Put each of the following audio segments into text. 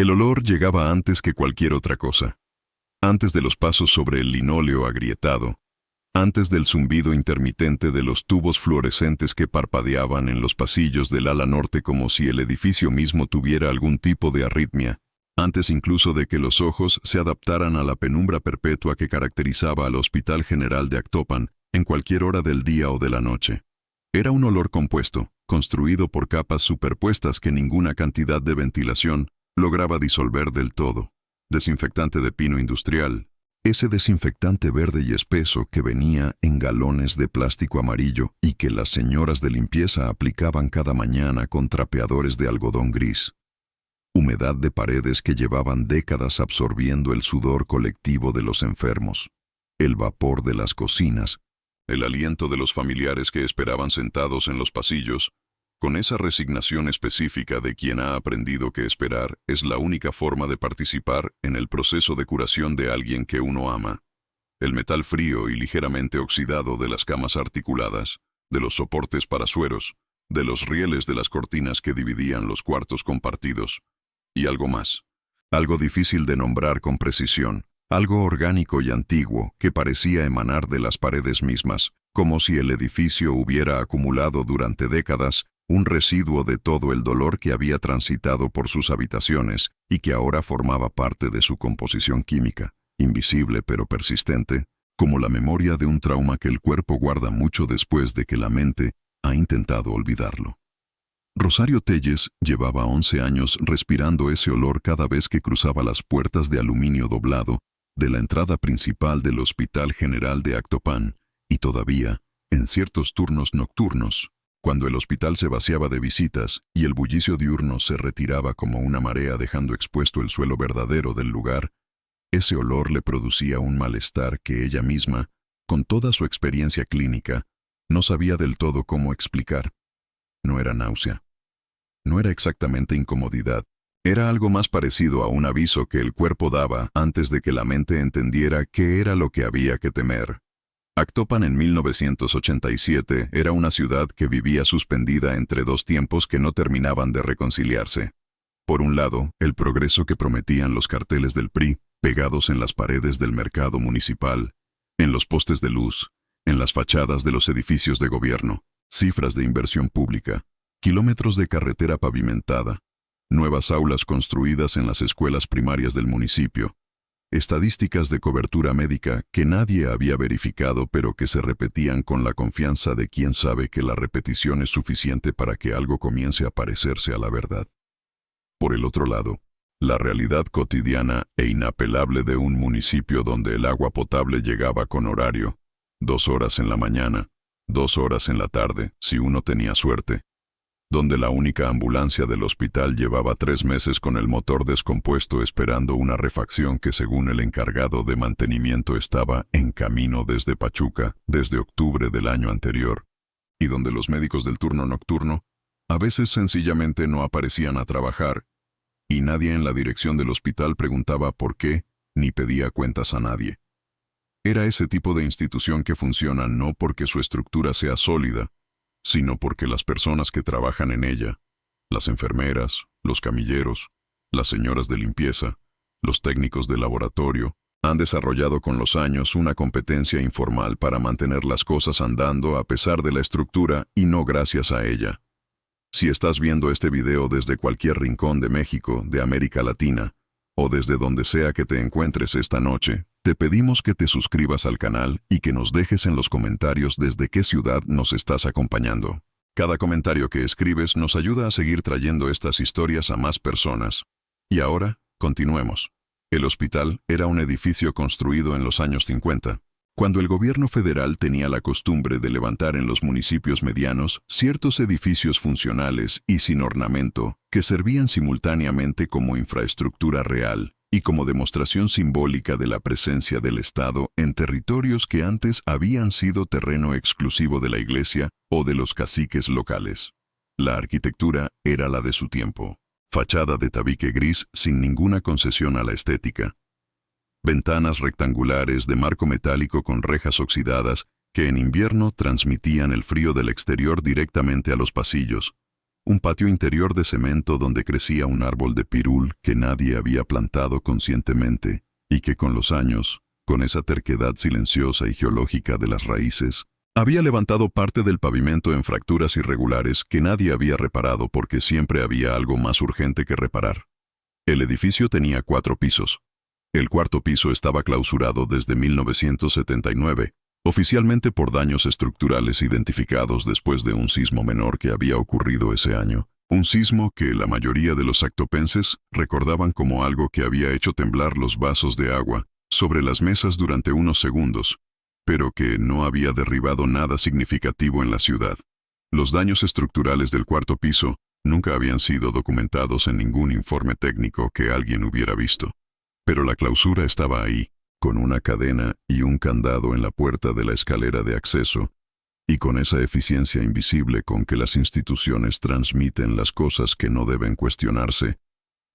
El olor llegaba antes que cualquier otra cosa. Antes de los pasos sobre el linóleo agrietado, antes del zumbido intermitente de los tubos fluorescentes que parpadeaban en los pasillos del ala norte como si el edificio mismo tuviera algún tipo de arritmia, antes incluso de que los ojos se adaptaran a la penumbra perpetua que caracterizaba al Hospital General de Actopan en cualquier hora del día o de la noche. Era un olor compuesto, construido por capas superpuestas que ninguna cantidad de ventilación lograba disolver del todo. Desinfectante de pino industrial. Ese desinfectante verde y espeso que venía en galones de plástico amarillo y que las señoras de limpieza aplicaban cada mañana con trapeadores de algodón gris. Humedad de paredes que llevaban décadas absorbiendo el sudor colectivo de los enfermos. El vapor de las cocinas. El aliento de los familiares que esperaban sentados en los pasillos, con esa resignación específica de quien ha aprendido que esperar es la única forma de participar en el proceso de curación de alguien que uno ama. El metal frío y ligeramente oxidado de las camas articuladas, de los soportes para sueros, de los rieles de las cortinas que dividían los cuartos compartidos. Y algo más. Algo difícil de nombrar con precisión. Algo orgánico y antiguo que parecía emanar de las paredes mismas, como si el edificio hubiera acumulado durante décadas un residuo de todo el dolor que había transitado por sus habitaciones y que ahora formaba parte de su composición química, invisible pero persistente, como la memoria de un trauma que el cuerpo guarda mucho después de que la mente ha intentado olvidarlo. Rosario Telles llevaba 11 años respirando ese olor cada vez que cruzaba las puertas de aluminio doblado de la entrada principal del Hospital General de Actopan, y todavía, en ciertos turnos nocturnos, cuando el hospital se vaciaba de visitas y el bullicio diurno se retiraba como una marea dejando expuesto el suelo verdadero del lugar, ese olor le producía un malestar que ella misma, con toda su experiencia clínica, no sabía del todo cómo explicar. No era náusea. No era exactamente incomodidad. Era algo más parecido a un aviso que el cuerpo daba antes de que la mente entendiera qué era lo que había que temer. Actopan en 1987 era una ciudad que vivía suspendida entre dos tiempos que no terminaban de reconciliarse. Por un lado, el progreso que prometían los carteles del PRI, pegados en las paredes del mercado municipal, en los postes de luz, en las fachadas de los edificios de gobierno, cifras de inversión pública, kilómetros de carretera pavimentada, nuevas aulas construidas en las escuelas primarias del municipio, estadísticas de cobertura médica que nadie había verificado pero que se repetían con la confianza de quien sabe que la repetición es suficiente para que algo comience a parecerse a la verdad. Por el otro lado, la realidad cotidiana e inapelable de un municipio donde el agua potable llegaba con horario, 2 horas en la mañana, 2 horas en la tarde, si uno tenía suerte, donde la única ambulancia del hospital llevaba 3 meses con el motor descompuesto esperando una refacción que según el encargado de mantenimiento estaba en camino desde Pachuca desde octubre del año anterior, y donde los médicos del turno nocturno a veces sencillamente no aparecían a trabajar, y nadie en la dirección del hospital preguntaba por qué ni pedía cuentas a nadie. Era ese tipo de institución que funciona no porque su estructura sea sólida, sino porque las personas que trabajan en ella, las enfermeras, los camilleros, las señoras de limpieza, los técnicos de laboratorio, han desarrollado con los años una competencia informal para mantener las cosas andando a pesar de la estructura y no gracias a ella. Si estás viendo este video desde cualquier rincón de México, de América Latina, o desde donde sea que te encuentres esta noche, te pedimos que te suscribas al canal y que nos dejes en los comentarios desde qué ciudad nos estás acompañando. Cada comentario que escribes nos ayuda a seguir trayendo estas historias a más personas. Y ahora, continuemos. El hospital era un edificio construido en los años 50, cuando el gobierno federal tenía la costumbre de levantar en los municipios medianos ciertos edificios funcionales y sin ornamento que servían simultáneamente como infraestructura real y como demostración simbólica de la presencia del Estado en territorios que antes habían sido terreno exclusivo de la iglesia o de los caciques locales. La arquitectura era la de su tiempo. Fachada de tabique gris sin ninguna concesión a la estética. Ventanas rectangulares de marco metálico con rejas oxidadas que en invierno transmitían el frío del exterior directamente a los pasillos. un patio interior de cemento donde crecía un árbol de pirul que nadie había plantado conscientemente y que con los años, con esa terquedad silenciosa y geológica de las raíces, había levantado parte del pavimento en fracturas irregulares que nadie había reparado porque siempre había algo más urgente que reparar. El edificio tenía 4 pisos. El cuarto piso estaba clausurado desde 1979, oficialmente por daños estructurales identificados después de un sismo menor que había ocurrido ese año. Un sismo que la mayoría de los actopenses recordaban como algo que había hecho temblar los vasos de agua sobre las mesas durante unos segundos, pero que no había derribado nada significativo en la ciudad. Los daños estructurales del cuarto piso nunca habían sido documentados en ningún informe técnico que alguien hubiera visto. Pero la clausura estaba ahí, con una cadena y un candado en la puerta de la escalera de acceso, y con esa eficiencia invisible con que las instituciones transmiten las cosas que no deben cuestionarse,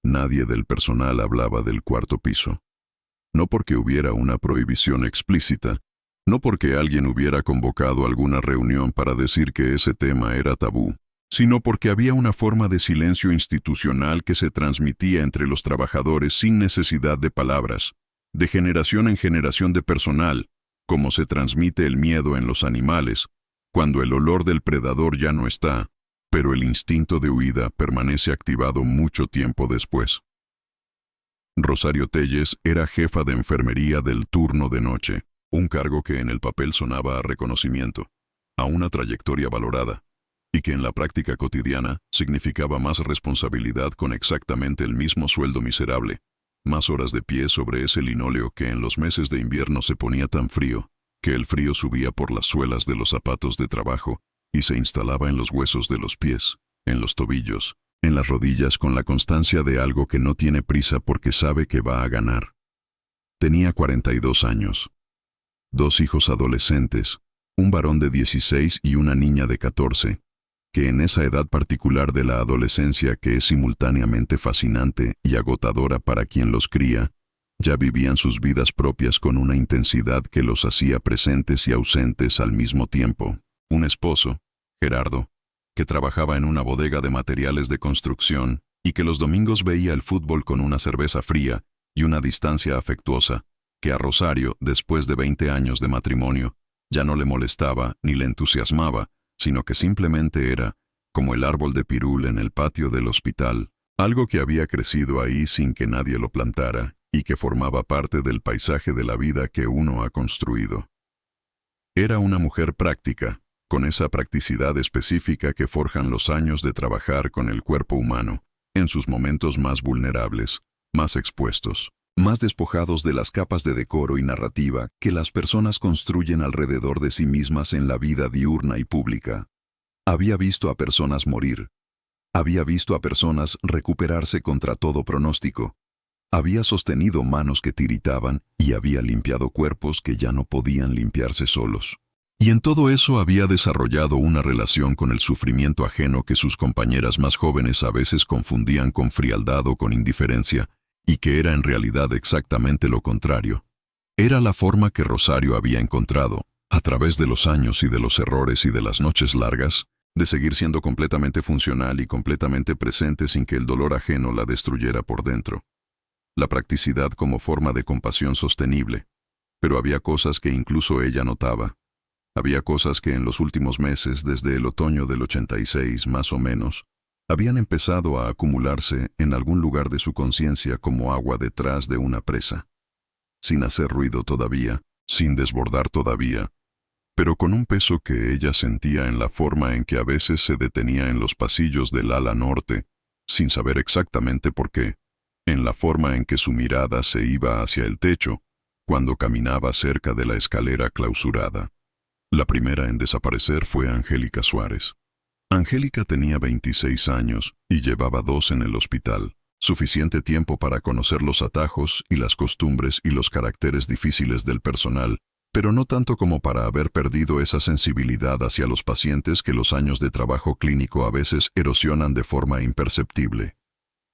nadie del personal hablaba del cuarto piso. No porque hubiera una prohibición explícita, no porque alguien hubiera convocado alguna reunión para decir que ese tema era tabú, sino porque había una forma de silencio institucional que se transmitía entre los trabajadores sin necesidad de palabras, de generación en generación de personal, como se transmite el miedo en los animales, cuando el olor del predador ya no está, pero el instinto de huida permanece activado mucho tiempo después. Rosario Telles era jefa de enfermería del turno de noche, un cargo que en el papel sonaba a reconocimiento, a una trayectoria valorada, y que en la práctica cotidiana significaba más responsabilidad con exactamente el mismo sueldo miserable, más horas de pie sobre ese linóleo que en los meses de invierno se ponía tan frío, que el frío subía por las suelas de los zapatos de trabajo y se instalaba en los huesos de los pies, en los tobillos, en las rodillas con la constancia de algo que no tiene prisa porque sabe que va a ganar. Tenía 42 años. 2 hijos adolescentes, un varón de 16 y una niña de 14, que en esa edad particular de la adolescencia que es simultáneamente fascinante y agotadora para quien los cría, ya vivían sus vidas propias con una intensidad que los hacía presentes y ausentes al mismo tiempo. Un esposo, Gerardo, que trabajaba en una bodega de materiales de construcción y que los domingos veía el fútbol con una cerveza fría y una distancia afectuosa, que a Rosario, después de 20 años de matrimonio, ya no le molestaba ni le entusiasmaba, sino que simplemente era, como el árbol de pirul en el patio del hospital, algo que había crecido ahí sin que nadie lo plantara y que formaba parte del paisaje de la vida que uno ha construido. Era una mujer práctica, con esa practicidad específica que forjan los años de trabajar con el cuerpo humano, en sus momentos más vulnerables, más expuestos, más despojados de las capas de decoro y narrativa que las personas construyen alrededor de sí mismas en la vida diurna y pública. Había visto a personas morir. Había visto a personas recuperarse contra todo pronóstico. Había sostenido manos que tiritaban y había limpiado cuerpos que ya no podían limpiarse solos. Y en todo eso había desarrollado una relación con el sufrimiento ajeno que sus compañeras más jóvenes a veces confundían con frialdad o con indiferencia, y que era en realidad exactamente lo contrario. Era la forma que Rosario había encontrado, a través de los años y de los errores y de las noches largas, de seguir siendo completamente funcional y completamente presente sin que el dolor ajeno la destruyera por dentro. La practicidad como forma de compasión sostenible. Pero había cosas que incluso ella notaba. Había cosas que en los últimos meses, desde el otoño del 86 más o menos, habían empezado a acumularse en algún lugar de su conciencia como agua detrás de una presa, sin hacer ruido todavía, sin desbordar todavía, pero con un peso que ella sentía en la forma en que a veces se detenía en los pasillos del ala norte, sin saber exactamente por qué, en la forma en que su mirada se iba hacia el techo, cuando caminaba cerca de la escalera clausurada. La primera en desaparecer fue Angélica Suárez. Angélica tenía 26 años y llevaba 2 en el hospital, suficiente tiempo para conocer los atajos y las costumbres y los caracteres difíciles del personal, pero no tanto como para haber perdido esa sensibilidad hacia los pacientes que los años de trabajo clínico a veces erosionan de forma imperceptible.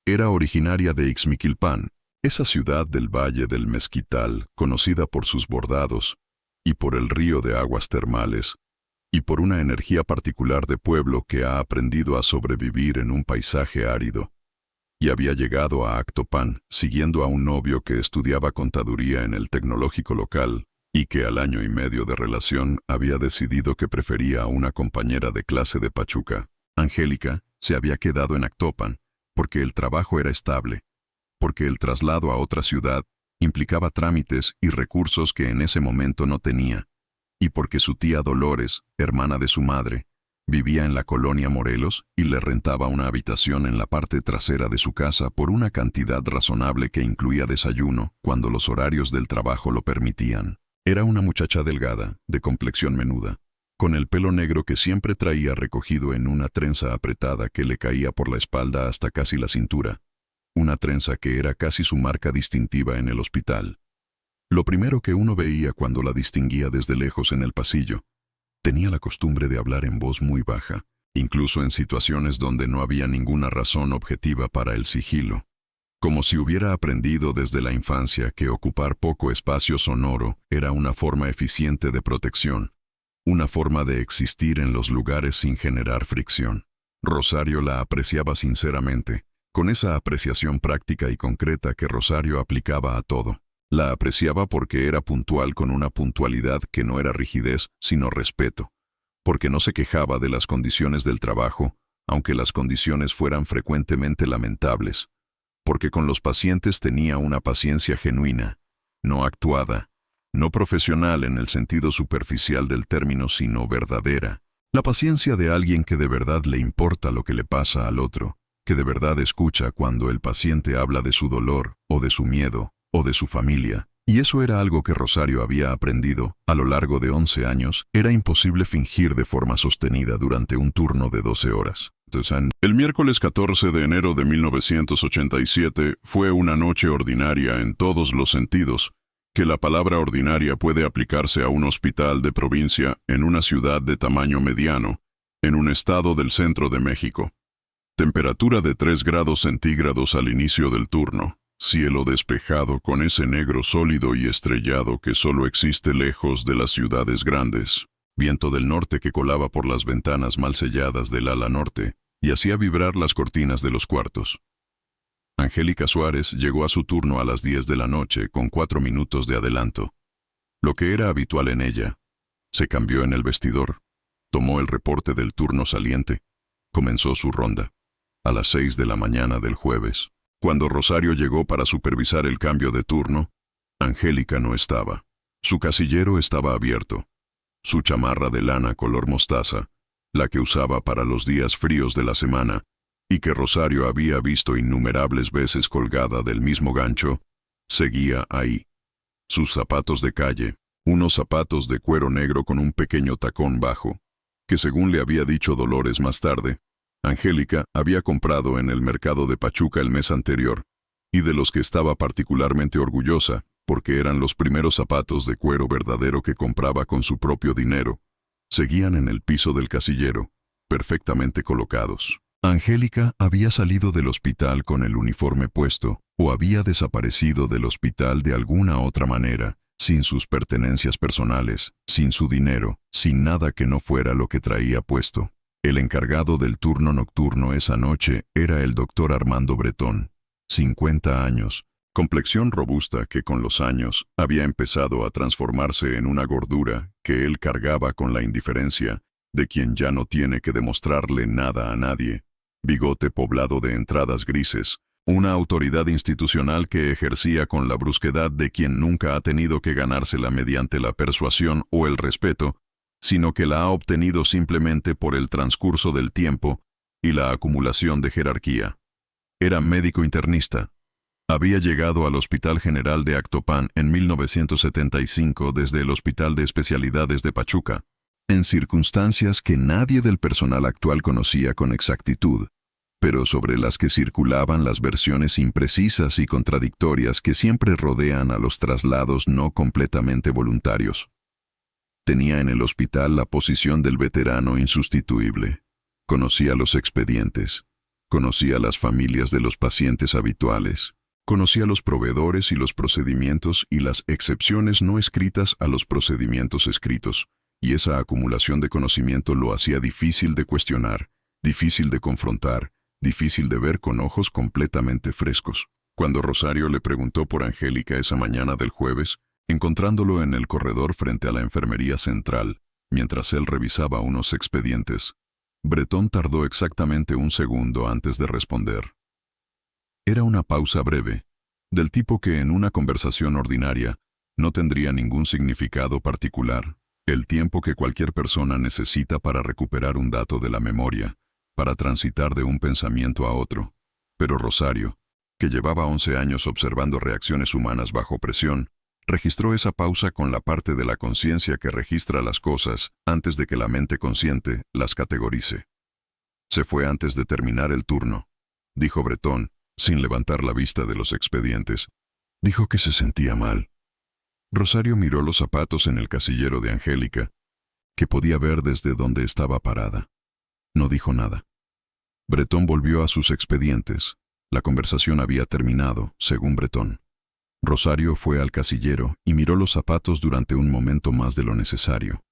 Era originaria de Ixmiquilpan, esa ciudad del Valle del Mezquital, conocida por sus bordados y por el río de aguas termales, y por una energía particular de pueblo que ha aprendido a sobrevivir en un paisaje árido. Y había llegado a Actopan siguiendo a un novio que estudiaba contaduría en el tecnológico local y que al año y medio de relación había decidido que prefería a una compañera de clase de Pachuca. Angélica se había quedado en Actopan porque el trabajo era estable, porque el traslado a otra ciudad implicaba trámites y recursos que en ese momento no tenía, y porque su tía Dolores, hermana de su madre, vivía en la colonia Morelos y le rentaba una habitación en la parte trasera de su casa por una cantidad razonable que incluía desayuno cuando los horarios del trabajo lo permitían. Era una muchacha delgada, de complexión menuda, con el pelo negro que siempre traía recogido en una trenza apretada que le caía por la espalda hasta casi la cintura, una trenza que era casi su marca distintiva en el hospital. Lo primero que uno veía cuando la distinguía desde lejos en el pasillo, tenía la costumbre de hablar en voz muy baja, incluso en situaciones donde no había ninguna razón objetiva para el sigilo. Como si hubiera aprendido desde la infancia que ocupar poco espacio sonoro era una forma eficiente de protección, una forma de existir en los lugares sin generar fricción. Rosario la apreciaba sinceramente, con esa apreciación práctica y concreta que Rosario aplicaba a todo. La apreciaba porque era puntual con una puntualidad que no era rigidez, sino respeto, porque no se quejaba de las condiciones del trabajo, aunque las condiciones fueran frecuentemente lamentables, porque con los pacientes tenía una paciencia genuina, no actuada, no profesional en el sentido superficial del término, sino verdadera. La paciencia de alguien que de verdad le importa lo que le pasa al otro, que de verdad escucha cuando el paciente habla de su dolor, o de su miedo, o de su familia. Y eso era algo que Rosario había aprendido. A lo largo de 11 años, era imposible fingir de forma sostenida durante un turno de 12 horas. El miércoles 14 de enero de 1987 fue una noche ordinaria en todos los sentidos, que la palabra ordinaria puede aplicarse a un hospital de provincia en una ciudad de tamaño mediano, en un estado del centro de México. Temperatura de 3 grados centígrados al inicio del turno. Cielo despejado con ese negro sólido y estrellado que solo existe lejos de las ciudades grandes. Viento del norte que colaba por las ventanas mal selladas del ala norte y hacía vibrar las cortinas de los cuartos. Angélica Suárez llegó a su turno a las 10 de la noche con 4 minutos de adelanto. Lo que era habitual en ella. Se cambió en el vestidor, tomó el reporte del turno saliente, comenzó su ronda. A las 6 de la mañana del jueves. Cuando Rosario llegó para supervisar el cambio de turno, Angélica no estaba. Su casillero estaba abierto. Su chamarra de lana color mostaza, la que usaba para los días fríos de la semana, y que Rosario había visto innumerables veces colgada del mismo gancho, seguía ahí. Sus zapatos de calle, unos zapatos de cuero negro con un pequeño tacón bajo, que según le había dicho Dolores más tarde, Angélica había comprado en el mercado de Pachuca el mes anterior, y de los que estaba particularmente orgullosa, porque eran los primeros zapatos de cuero verdadero que compraba con su propio dinero. Seguían en el piso del casillero, perfectamente colocados. Angélica había salido del hospital con el uniforme puesto, o había desaparecido del hospital de alguna otra manera, sin sus pertenencias personales, sin su dinero, sin nada que no fuera lo que traía puesto. El encargado del turno nocturno esa noche era el doctor Armando Bretón, 50 años, complexión robusta que con los años había empezado a transformarse en una gordura que él cargaba con la indiferencia de quien ya no tiene que demostrarle nada a nadie, bigote poblado de entradas grises, una autoridad institucional que ejercía con la brusquedad de quien nunca ha tenido que ganársela mediante la persuasión o el respeto, sino que la ha obtenido simplemente por el transcurso del tiempo y la acumulación de jerarquía. Era médico internista. Había llegado al Hospital General de Actopan en 1975 desde el Hospital de Especialidades de Pachuca, en circunstancias que nadie del personal actual conocía con exactitud, pero sobre las que circulaban las versiones imprecisas y contradictorias que siempre rodean a los traslados no completamente voluntarios. Tenía en el hospital la posición del veterano insustituible. Conocía los expedientes, conocía las familias de los pacientes habituales, conocía los proveedores y los procedimientos y las excepciones no escritas a los procedimientos escritos, y esa acumulación de conocimiento lo hacía difícil de cuestionar, difícil de confrontar, difícil de ver con ojos completamente frescos. Cuando Rosario le preguntó por Angélica esa mañana del jueves, encontrándolo en el corredor frente a la enfermería central, mientras él revisaba unos expedientes, Bretón tardó exactamente un segundo antes de responder. Era una pausa breve, del tipo que en una conversación ordinaria no tendría ningún significado particular, el tiempo que cualquier persona necesita para recuperar un dato de la memoria, para transitar de un pensamiento a otro. Pero Rosario, que llevaba 11 años observando reacciones humanas bajo presión, registró esa pausa con la parte de la conciencia que registra las cosas antes de que la mente consciente las categorice. Se fue antes de terminar el turno, dijo Bretón, sin levantar la vista de los expedientes. Dijo que se sentía mal. Rosario miró los zapatos en el casillero de Angélica, que podía ver desde donde estaba parada. No dijo nada. Bretón volvió a sus expedientes. La conversación había terminado, según Bretón. Rosario fue al casillero y miró los zapatos durante un momento más de lo necesario.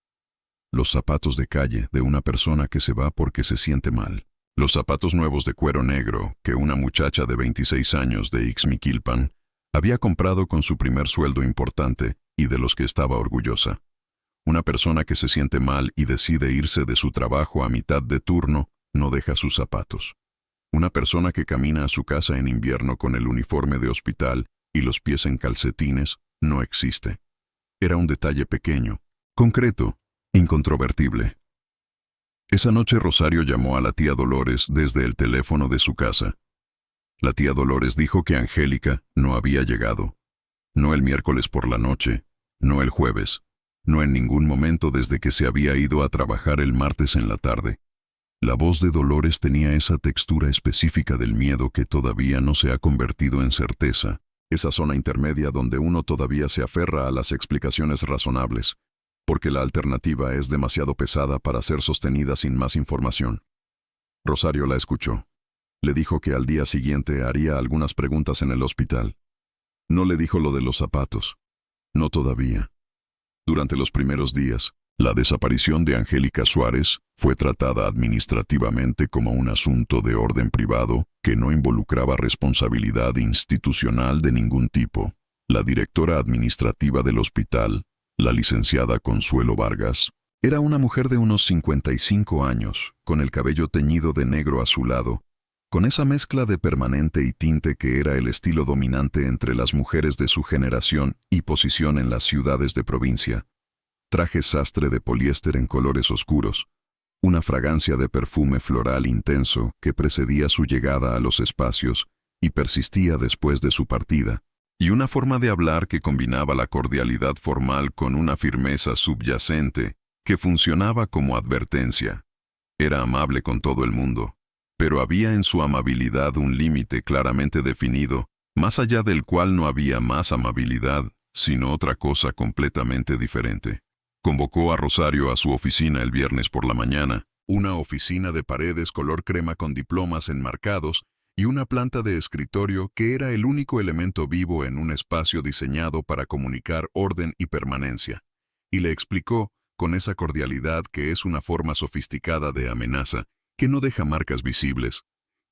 Los zapatos de calle de una persona que se va porque se siente mal. Los zapatos nuevos de cuero negro que una muchacha de 26 años de Ixmiquilpan había comprado con su primer sueldo importante y de los que estaba orgullosa. Una persona que se siente mal y decide irse de su trabajo a mitad de turno no deja sus zapatos. Una persona que camina a su casa en invierno con el uniforme de hospital y los pies en calcetines no existe. Era un detalle pequeño, concreto, incontrovertible. Esa noche Rosario llamó a la tía Dolores desde el teléfono de su casa. La tía Dolores dijo que Angélica no había llegado. No el miércoles por la noche, no el jueves, no en ningún momento desde que se había ido a trabajar el martes en la tarde. La voz de Dolores tenía esa textura específica del miedo que todavía no se ha convertido en certeza, esa zona intermedia donde uno todavía se aferra a las explicaciones razonables, porque la alternativa es demasiado pesada para ser sostenida sin más información. Rosario la escuchó. Le dijo que al día siguiente haría algunas preguntas en el hospital. No le dijo lo de los zapatos. No todavía. Durante los primeros días, la desaparición de Angélica Suárez fue tratada administrativamente como un asunto de orden privado que no involucraba responsabilidad institucional de ningún tipo. La directora administrativa del hospital, la licenciada Consuelo Vargas, era una mujer de unos 55 años, con el cabello teñido de negro azulado, con esa mezcla de permanente y tinte que era el estilo dominante entre las mujeres de su generación y posición en las ciudades de provincia. Traje sastre de poliéster en colores oscuros, una fragancia de perfume floral intenso que precedía su llegada a los espacios y persistía después de su partida, y una forma de hablar que combinaba la cordialidad formal con una firmeza subyacente que funcionaba como advertencia. Era amable con todo el mundo, pero había en su amabilidad un límite claramente definido, más allá del cual no había más amabilidad, sino otra cosa completamente diferente. Convocó a Rosario a su oficina el viernes por la mañana, una oficina de paredes color crema con diplomas enmarcados y una planta de escritorio que era el único elemento vivo en un espacio diseñado para comunicar orden y permanencia. Y le explicó, con esa cordialidad que es una forma sofisticada de amenaza, que no deja marcas visibles,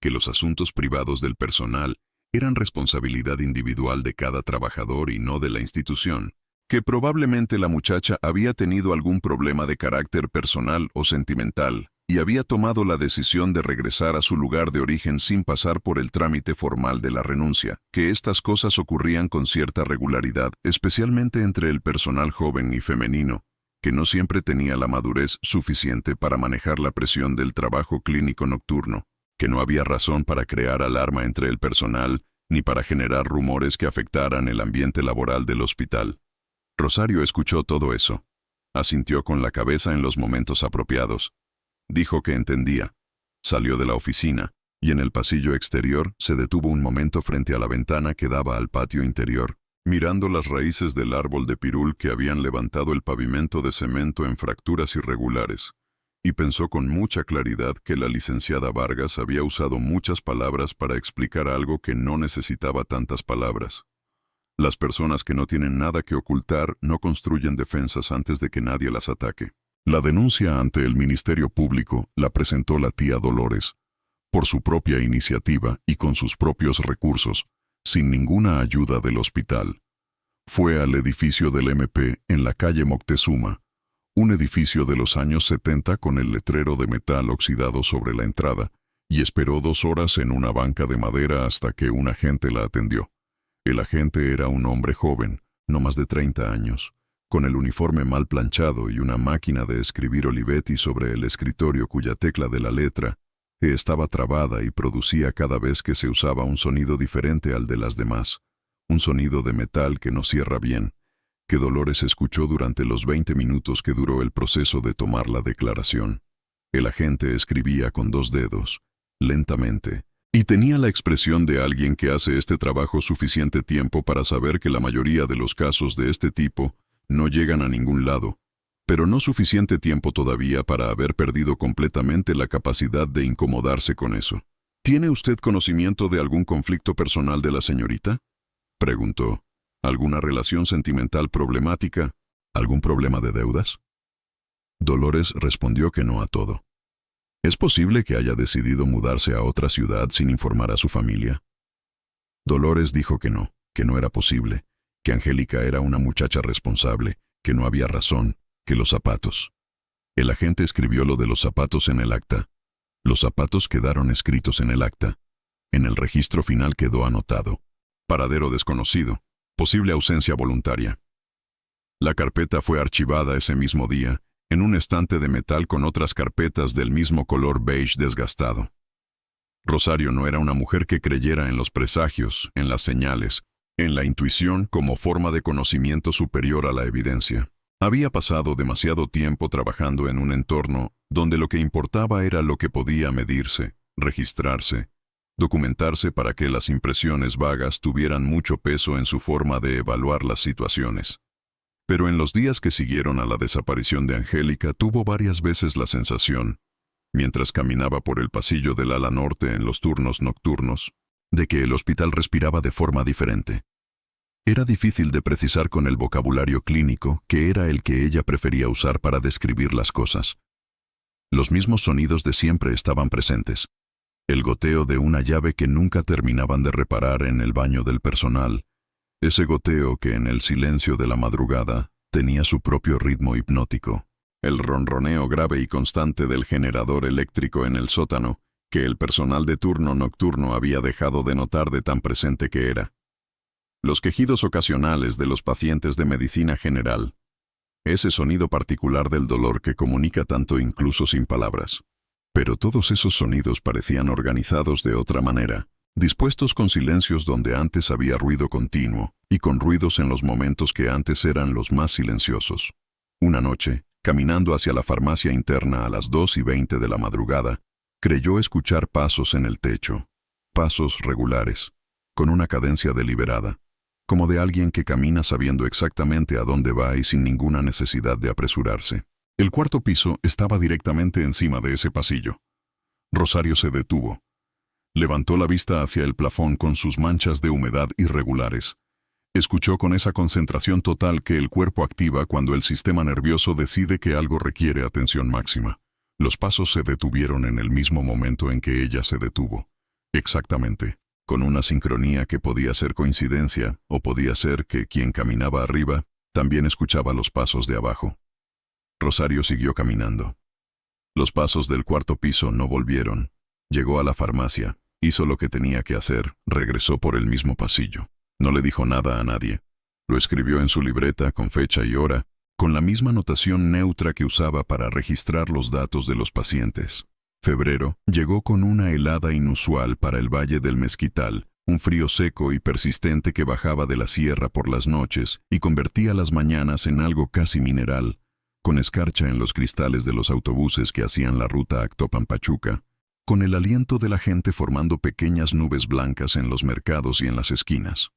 que los asuntos privados del personal eran responsabilidad individual de cada trabajador y no de la institución, que probablemente la muchacha había tenido algún problema de carácter personal o sentimental y había tomado la decisión de regresar a su lugar de origen sin pasar por el trámite formal de la renuncia, que estas cosas ocurrían con cierta regularidad, especialmente entre el personal joven y femenino, que no siempre tenía la madurez suficiente para manejar la presión del trabajo clínico nocturno, que no había razón para crear alarma entre el personal ni para generar rumores que afectaran el ambiente laboral del hospital. Rosario escuchó todo eso. Asintió con la cabeza en los momentos apropiados. Dijo que entendía. Salió de la oficina, y en el pasillo exterior se detuvo un momento frente a la ventana que daba al patio interior, mirando las raíces del árbol de pirul que habían levantado el pavimento de cemento en fracturas irregulares, y pensó con mucha claridad que la licenciada Vargas había usado muchas palabras para explicar algo que no necesitaba tantas palabras. Las personas que no tienen nada que ocultar no construyen defensas antes de que nadie las ataque. La denuncia ante el Ministerio Público la presentó la tía Dolores, por su propia iniciativa y con sus propios recursos, sin ninguna ayuda del hospital. Fue al edificio del MP en la calle Moctezuma, un edificio de los años 70 con el letrero de metal oxidado sobre la entrada, y esperó 2 horas en una banca de madera hasta que un agente la atendió. El agente era un hombre joven, no más de 30 años, con el uniforme mal planchado y una máquina de escribir Olivetti sobre el escritorio cuya tecla de la letra estaba trabada y producía cada vez que se usaba un sonido diferente al de las demás, un sonido de metal que no cierra bien, que Dolores escuchó durante los 20 minutos que duró el proceso de tomar la declaración. El agente escribía con 2 dedos, lentamente, y tenía la expresión de alguien que hace este trabajo suficiente tiempo para saber que la mayoría de los casos de este tipo no llegan a ningún lado, pero no suficiente tiempo todavía para haber perdido completamente la capacidad de incomodarse con eso. ¿Tiene usted conocimiento de algún conflicto personal de la señorita?, preguntó. ¿Alguna relación sentimental problemática? ¿Algún problema de deudas? Dolores respondió que no a todo. ¿Es posible que haya decidido mudarse a otra ciudad sin informar a su familia? Dolores dijo que no era posible, que Angélica era una muchacha responsable, que no había razón, que los zapatos. El agente escribió lo de los zapatos en el acta. Los zapatos quedaron escritos en el acta. En el registro final quedó anotado: paradero desconocido, posible ausencia voluntaria. La carpeta fue archivada ese mismo día, en un estante de metal con otras carpetas del mismo color beige desgastado. Rosario no era una mujer que creyera en los presagios, en las señales, en la intuición como forma de conocimiento superior a la evidencia. Había pasado demasiado tiempo trabajando en un entorno donde lo que importaba era lo que podía medirse, registrarse, documentarse para que las impresiones vagas tuvieran mucho peso en su forma de evaluar las situaciones. Pero en los días que siguieron a la desaparición de Angélica tuvo varias veces la sensación, mientras caminaba por el pasillo del ala norte en los turnos nocturnos, de que el hospital respiraba de forma diferente. Era difícil de precisar con el vocabulario clínico que era el que ella prefería usar para describir las cosas. Los mismos sonidos de siempre estaban presentes. El goteo de una llave que nunca terminaban de reparar en el baño del personal, ese goteo que en el silencio de la madrugada tenía su propio ritmo hipnótico, el ronroneo grave y constante del generador eléctrico en el sótano, que el personal de turno nocturno había dejado de notar de tan presente que era. Los quejidos ocasionales de los pacientes de medicina general, ese sonido particular del dolor que comunica tanto incluso sin palabras. Pero todos esos sonidos parecían organizados de otra manera, dispuestos con silencios donde antes había ruido continuo, y con ruidos en los momentos que antes eran los más silenciosos. Una noche, caminando hacia la farmacia interna a las 2:20 de la madrugada, creyó escuchar pasos en el techo, pasos regulares, con una cadencia deliberada, como de alguien que camina sabiendo exactamente a dónde va y sin ninguna necesidad de apresurarse. El 4º piso estaba directamente encima de ese pasillo. Rosario se detuvo. Levantó la vista hacia el plafón con sus manchas de humedad irregulares. Escuchó con esa concentración total que el cuerpo activa cuando el sistema nervioso decide que algo requiere atención máxima. Los pasos se detuvieron en el mismo momento en que ella se detuvo. Exactamente, con una sincronía que podía ser coincidencia o podía ser que quien caminaba arriba también escuchaba los pasos de abajo. Rosario siguió caminando. Los pasos del 4º piso no volvieron. Llegó a la farmacia, hizo lo que tenía que hacer, regresó por el mismo pasillo. No le dijo nada a nadie. Lo escribió en su libreta con fecha y hora, con la misma notación neutra que usaba para registrar los datos de los pacientes. Febrero llegó con una helada inusual para el Valle del Mezquital, un frío seco y persistente que bajaba de la sierra por las noches y convertía las mañanas en algo casi mineral, con escarcha en los cristales de los autobuses que hacían la ruta Actopan-Pachuca, con el aliento de la gente formando pequeñas nubes blancas en los mercados y en las esquinas.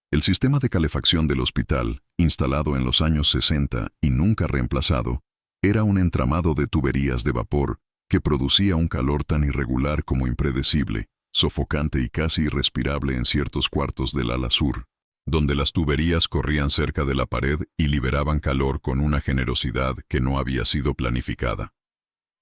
El sistema de calefacción del hospital, instalado en los años 60 y nunca reemplazado, era un entramado de tuberías de vapor que producía un calor tan irregular como impredecible, sofocante y casi irrespirable en ciertos cuartos del ala sur, donde las tuberías corrían cerca de la pared y liberaban calor con una generosidad que no había sido planificada.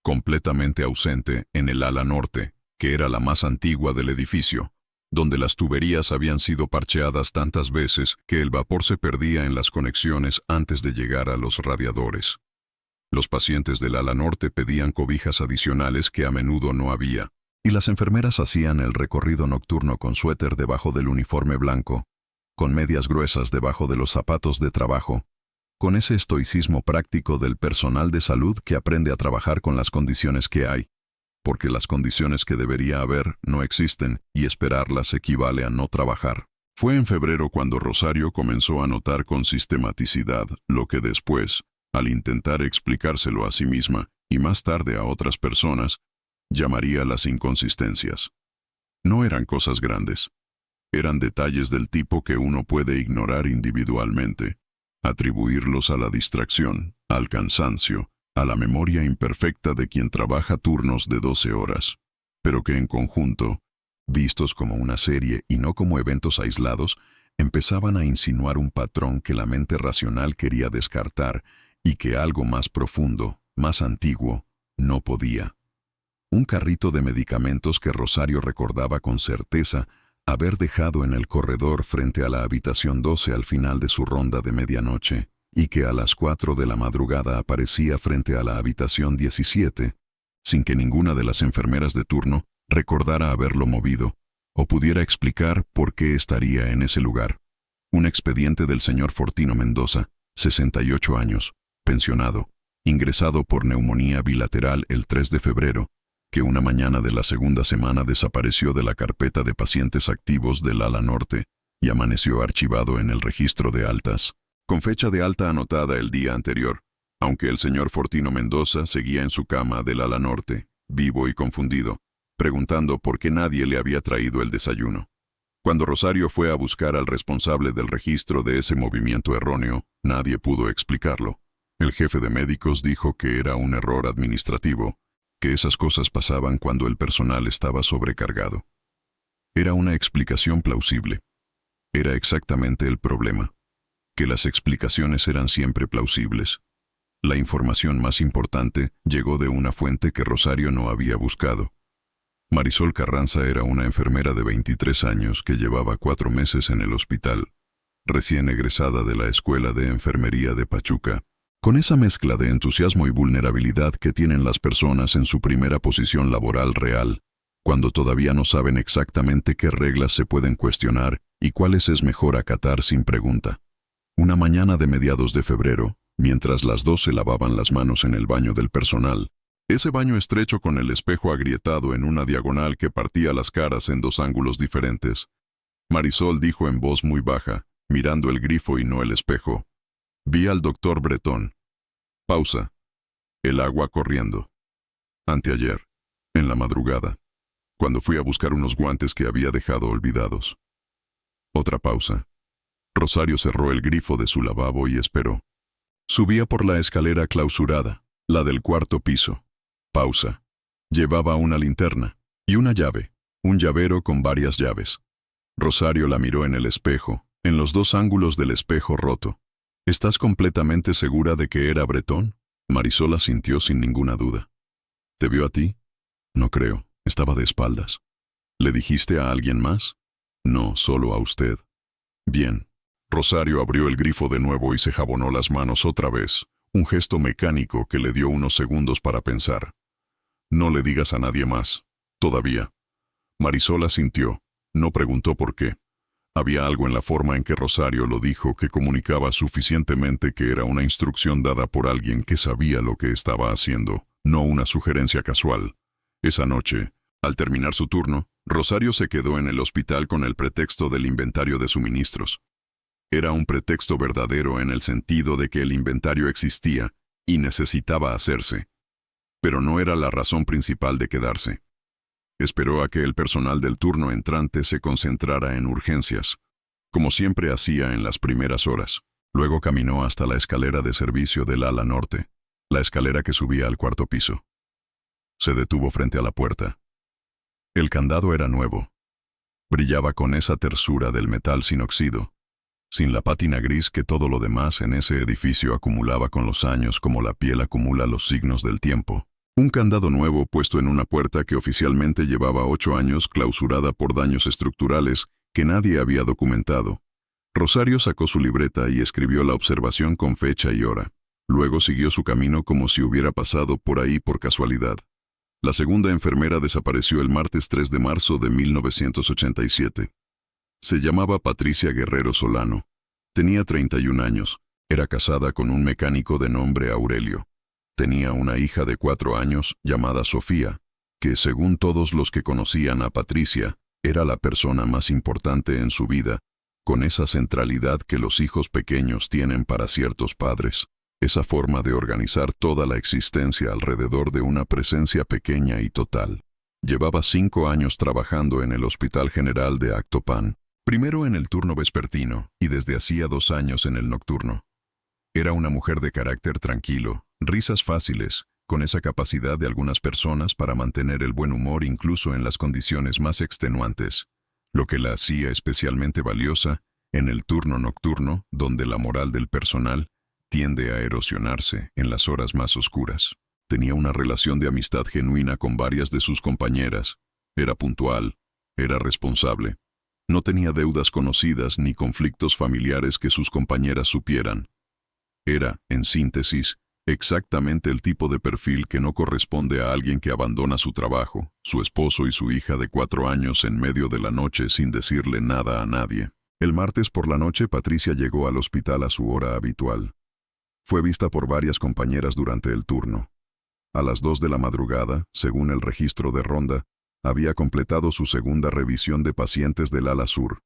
Completamente ausente en el ala norte, que era la más antigua del edificio, donde las tuberías habían sido parcheadas tantas veces que el vapor se perdía en las conexiones antes de llegar a los radiadores. Los pacientes del ala norte pedían cobijas adicionales que a menudo no había, y las enfermeras hacían el recorrido nocturno con suéter debajo del uniforme blanco, con medias gruesas debajo de los zapatos de trabajo, con ese estoicismo práctico del personal de salud que aprende a trabajar con las condiciones que hay, porque las condiciones que debería haber no existen y esperarlas equivale a no trabajar. Fue en febrero cuando Rosario comenzó a notar con sistematicidad lo que después, al intentar explicárselo a sí misma y más tarde a otras personas, llamaría las inconsistencias. No eran cosas grandes. Eran detalles del tipo que uno puede ignorar individualmente, atribuirlos a la distracción, al cansancio, a la memoria imperfecta de quien trabaja turnos de 12 horas, pero que en conjunto, vistos como una serie y no como eventos aislados, empezaban a insinuar un patrón que la mente racional quería descartar y que algo más profundo, más antiguo, no podía. Un carrito de medicamentos que Rosario recordaba con certeza haber dejado en el corredor frente a la habitación 12 al final de su ronda de medianoche, y que a las 4 de la madrugada aparecía frente a la habitación 17, sin que ninguna de las enfermeras de turno recordara haberlo movido, o pudiera explicar por qué estaría en ese lugar. Un expediente del señor Fortino Mendoza, 68 años, pensionado, ingresado por neumonía bilateral el 3 de febrero, que una mañana de la segunda semana desapareció de la carpeta de pacientes activos del ala norte y amaneció archivado en el registro de altas, con fecha de alta anotada el día anterior, aunque el señor Fortino Mendoza seguía en su cama del ala norte, vivo y confundido, preguntando por qué nadie le había traído el desayuno. Cuando Rosario fue a buscar al responsable del registro de ese movimiento erróneo, nadie pudo explicarlo. El jefe de médicos dijo que era un error administrativo, que esas cosas pasaban cuando el personal estaba sobrecargado. Era una explicación plausible. Era exactamente el problema, que las explicaciones eran siempre plausibles. La información más importante llegó de una fuente que Rosario no había buscado. Marisol Carranza era una enfermera de 23 años que llevaba 4 meses en el hospital, recién egresada de la Escuela de Enfermería de Pachuca, con esa mezcla de entusiasmo y vulnerabilidad que tienen las personas en su primera posición laboral real, cuando todavía no saben exactamente qué reglas se pueden cuestionar y cuáles es mejor acatar sin pregunta. Una mañana de mediados de febrero, mientras las dos se lavaban las manos en el baño del personal, ese baño estrecho con el espejo agrietado en una diagonal que partía las caras en 2 ángulos diferentes, Marisol dijo en voz muy baja, mirando el grifo y no el espejo: «Vi al doctor Bretón». Pausa. El agua corriendo. Anteayer, en la madrugada, cuando fui a buscar unos guantes que había dejado olvidados. Otra pausa. Rosario cerró el grifo de su lavabo y esperó. Subía por la escalera clausurada, la del 4º piso. Pausa. Llevaba una linterna y una llave, un llavero con varias llaves. Rosario la miró en el espejo, en los 2 ángulos del espejo roto. ¿Estás completamente segura de que era Bretón? Marisol asintió sin ninguna duda. ¿Te vio a ti? No creo, estaba de espaldas. ¿Le dijiste a alguien más? No, solo a usted. Bien. Rosario abrió el grifo de nuevo y se jabonó las manos otra vez, un gesto mecánico que le dio unos segundos para pensar. No le digas a nadie más, todavía. Marisol asintió, no preguntó por qué. Había algo en la forma en que Rosario lo dijo que comunicaba suficientemente que era una instrucción dada por alguien que sabía lo que estaba haciendo, no una sugerencia casual. Esa noche, al terminar su turno, Rosario se quedó en el hospital con el pretexto del inventario de suministros. Era un pretexto verdadero en el sentido de que el inventario existía y necesitaba hacerse, pero no era la razón principal de quedarse. Esperó a que el personal del turno entrante se concentrara en urgencias, como siempre hacía en las primeras horas. Luego caminó hasta la escalera de servicio del ala norte, la escalera que subía al 4º piso. Se detuvo frente a la puerta. El candado era nuevo. Brillaba con esa tersura del metal sin oxido, sin la pátina gris que todo lo demás en ese edificio acumulaba con los años como la piel acumula los signos del tiempo. Un candado nuevo puesto en una puerta que oficialmente llevaba 8 años clausurada por daños estructurales que nadie había documentado. Rosario sacó su libreta y escribió la observación con fecha y hora. Luego siguió su camino como si hubiera pasado por ahí por casualidad. La segunda enfermera desapareció el martes 3 de marzo de 1987. Se llamaba Patricia Guerrero Solano. Tenía 31 años. Era casada con un mecánico de nombre Aurelio. Tenía una hija de 4 años llamada Sofía, que según todos los que conocían a Patricia, era la persona más importante en su vida, con esa centralidad que los hijos pequeños tienen para ciertos padres, esa forma de organizar toda la existencia alrededor de una presencia pequeña y total. Llevaba 5 años trabajando en el Hospital General de Actopan, primero en el turno vespertino y desde hacía 2 años en el nocturno. Era una mujer de carácter tranquilo, risas fáciles, con esa capacidad de algunas personas para mantener el buen humor incluso en las condiciones más extenuantes, lo que la hacía especialmente valiosa en el turno nocturno, donde la moral del personal tiende a erosionarse en las horas más oscuras. Tenía una relación de amistad genuina con varias de sus compañeras. Era puntual, era responsable. No tenía deudas conocidas ni conflictos familiares que sus compañeras supieran. Era, en síntesis, exactamente el tipo de perfil que no corresponde a alguien que abandona su trabajo, su esposo y su hija de 4 años en medio de la noche sin decirle nada a nadie. El martes por la noche Patricia llegó al hospital a su hora habitual. Fue vista por varias compañeras durante el turno. A las 2 de la madrugada, según el registro de ronda, había completado su segunda revisión de pacientes del ala sur.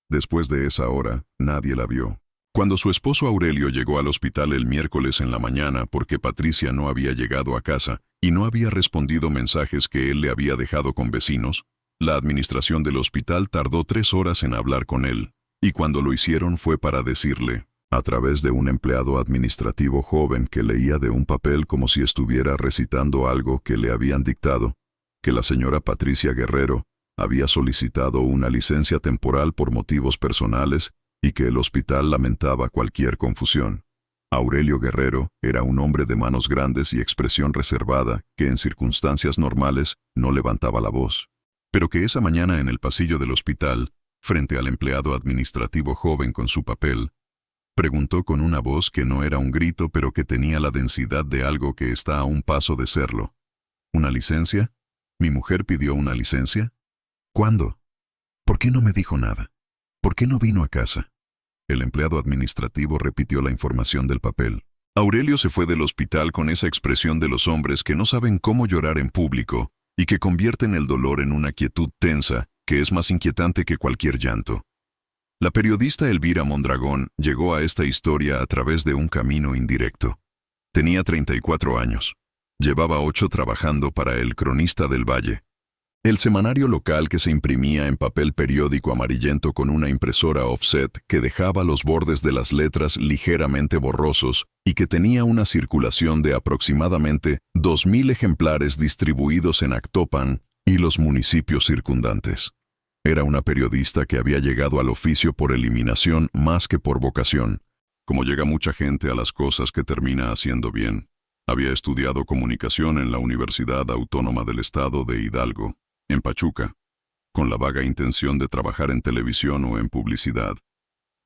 Después de esa hora, nadie la vio. Cuando su esposo Aurelio llegó al hospital el miércoles en la mañana porque Patricia no había llegado a casa y no había respondido mensajes que él le había dejado con vecinos, la administración del hospital tardó 3 horas en hablar con él, y cuando lo hicieron fue para decirle, a través de un empleado administrativo joven que leía de un papel como si estuviera recitando algo que le habían dictado, que la señora Patricia Guerrero había solicitado una licencia temporal por motivos personales y que el hospital lamentaba cualquier confusión. Aurelio Guerrero era un hombre de manos grandes y expresión reservada que en circunstancias normales no levantaba la voz, pero que esa mañana en el pasillo del hospital, frente al empleado administrativo joven con su papel, preguntó con una voz que no era un grito pero que tenía la densidad de algo que está a un paso de serlo. ¿Una licencia? ¿Mi mujer pidió una licencia? ¿Cuándo? ¿Por qué no me dijo nada? ¿Por qué no vino a casa? El empleado administrativo repitió la información del papel. Aurelio se fue del hospital con esa expresión de los hombres que no saben cómo llorar en público y que convierten el dolor en una quietud tensa que es más inquietante que cualquier llanto. La periodista Elvira Mondragón llegó a esta historia a través de un camino indirecto. Tenía 34 años. Llevaba 8 trabajando para El Cronista del Valle, el semanario local que se imprimía en papel periódico amarillento con una impresora offset que dejaba los bordes de las letras ligeramente borrosos y que tenía una circulación de aproximadamente 2.000 ejemplares distribuidos en Actopan y los municipios circundantes. Era una periodista que había llegado al oficio por eliminación más que por vocación, como llega mucha gente a las cosas que termina haciendo bien. Había estudiado comunicación en la Universidad Autónoma del Estado de Hidalgo, en Pachuca, con la vaga intención de trabajar en televisión o en publicidad,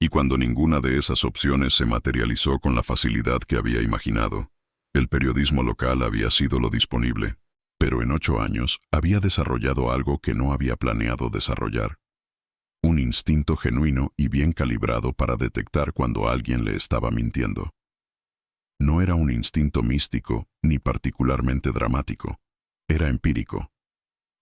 y cuando ninguna de esas opciones se materializó con la facilidad que había imaginado, el periodismo local había sido lo disponible, pero en 8 años había desarrollado algo que no había planeado desarrollar. Un instinto genuino y bien calibrado para detectar cuando alguien le estaba mintiendo. No era un instinto místico ni particularmente dramático, era empírico.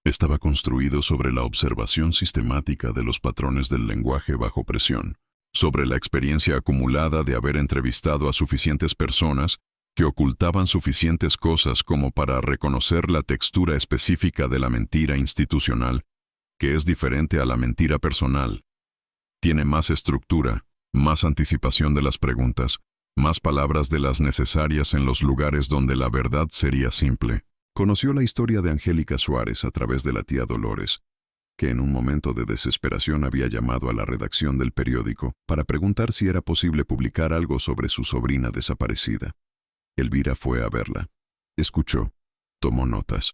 Estaba construido sobre la observación sistemática de los patrones del lenguaje bajo presión, sobre la experiencia acumulada de haber entrevistado a suficientes personas que ocultaban suficientes cosas como para reconocer la textura específica de la mentira institucional, que es diferente a la mentira personal. Tiene más estructura, más anticipación de las preguntas, más palabras de las necesarias en los lugares donde la verdad sería simple. Conoció la historia de Angélica Suárez a través de la tía Dolores. que en un momento de desesperación había llamado a la redacción del periódico para preguntar si era posible publicar algo sobre su sobrina desaparecida. Elvira fue a verla. Escuchó. Tomó notas.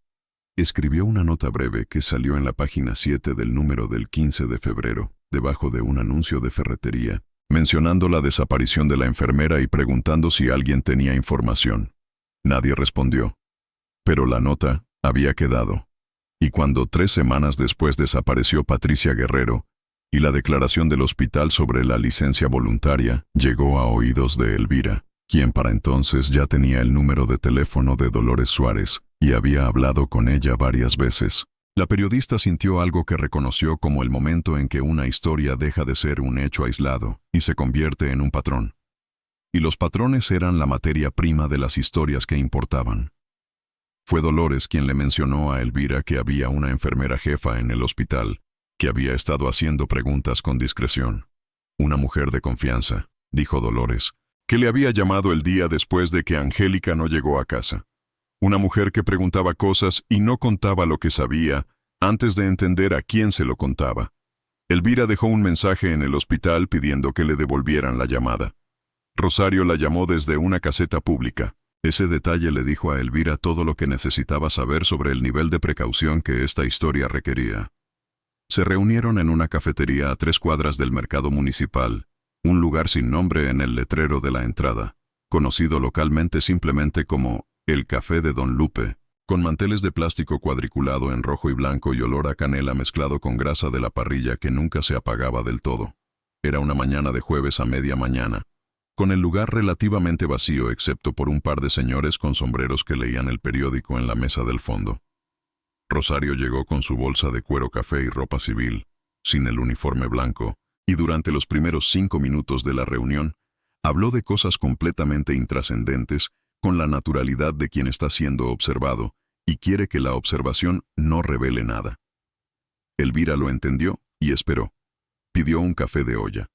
Escribió una nota breve que salió en la página 7 del número del 15 de febrero, debajo de un anuncio de ferretería, mencionando la desaparición de la enfermera y preguntando si alguien tenía información. Nadie respondió. Pero la nota había quedado. Y cuando 3 semanas después desapareció Patricia Guerrero, y la declaración del hospital sobre la licencia voluntaria llegó a oídos de Elvira, quien para entonces ya tenía el número de teléfono de Dolores Suárez y había hablado con ella varias veces, la periodista sintió algo que reconoció como el momento en que una historia deja de ser un hecho aislado y se convierte en un patrón. Y los patrones eran la materia prima de las historias que importaban. Fue Dolores quien le mencionó a Elvira que había una enfermera jefa en el hospital, que había estado haciendo preguntas con discreción. Una mujer de confianza, dijo Dolores, que le había llamado el día después de que Angélica no llegó a casa. Una mujer que preguntaba cosas y no contaba lo que sabía antes de entender a quién se lo contaba. Elvira dejó un mensaje en el hospital pidiendo que le devolvieran la llamada. Rosario la llamó desde una caseta pública. Ese detalle le dijo a Elvira todo lo que necesitaba saber sobre el nivel de precaución que esta historia requería. Se reunieron en una cafetería a 3 cuadras del mercado municipal, un lugar sin nombre en el letrero de la entrada, conocido localmente simplemente como el Café de Don Lupe, con manteles de plástico cuadriculado en rojo y blanco y olor a canela mezclado con grasa de la parrilla que nunca se apagaba del todo. Era una mañana de jueves a media mañana, con el lugar relativamente vacío excepto por un par de señores con sombreros que leían el periódico en la mesa del fondo. Rosario llegó con su bolsa de cuero café y ropa civil, sin el uniforme blanco, y durante los primeros 5 minutos de la reunión, habló de cosas completamente intrascendentes con la naturalidad de quien está siendo observado y quiere que la observación no revele nada. Elvira lo entendió y esperó. Pidió un café de olla.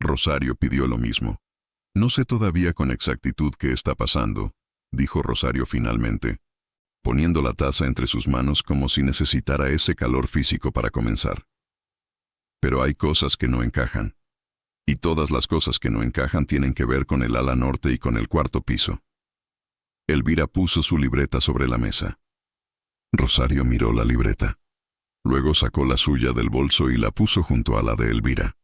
Rosario pidió lo mismo. No sé todavía con exactitud qué está pasando, dijo Rosario finalmente, poniendo la taza entre sus manos como si necesitara ese calor físico para comenzar. Pero hay cosas que no encajan. Y todas las cosas que no encajan tienen que ver con el ala norte y con el 4º piso. Elvira puso su libreta sobre la mesa. Rosario miró la libreta. Luego sacó la suya del bolso y la puso junto a la de Elvira.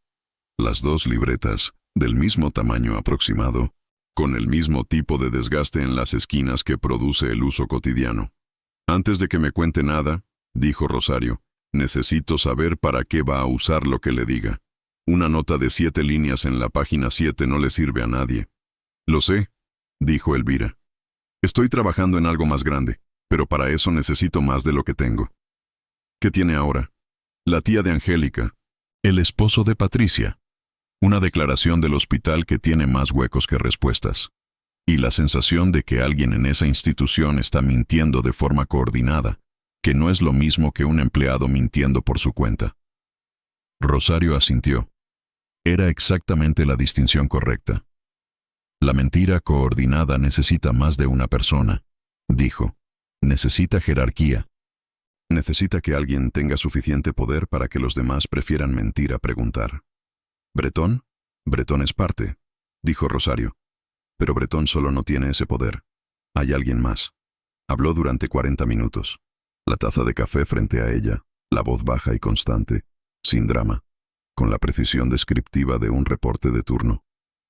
Las 2 libretas, del mismo tamaño aproximado, con el mismo tipo de desgaste en las esquinas que produce el uso cotidiano. Antes de que me cuente nada, dijo Rosario, necesito saber para qué va a usar lo que le diga. Una nota de 7 líneas en la página 7 no le sirve a nadie. Lo sé, dijo Elvira. Estoy trabajando en algo más grande, pero para eso necesito más de lo que tengo. ¿Qué tiene ahora? La tía de Angélica, el esposo de Patricia. Una declaración del hospital que tiene más huecos que respuestas. Y la sensación de que alguien en esa institución está mintiendo de forma coordinada, que no es lo mismo que un empleado mintiendo por su cuenta. Rosario asintió. Era exactamente la distinción correcta. La mentira coordinada necesita más de una persona, dijo. Necesita jerarquía. Necesita que alguien tenga suficiente poder para que los demás prefieran mentir a preguntar. ¿Bretón? Bretón es parte, dijo Rosario. Pero Bretón solo no tiene ese poder. Hay alguien más. Habló durante 40 minutos. La taza de café frente a ella, la voz baja y constante, sin drama, con la precisión descriptiva de un reporte de turno.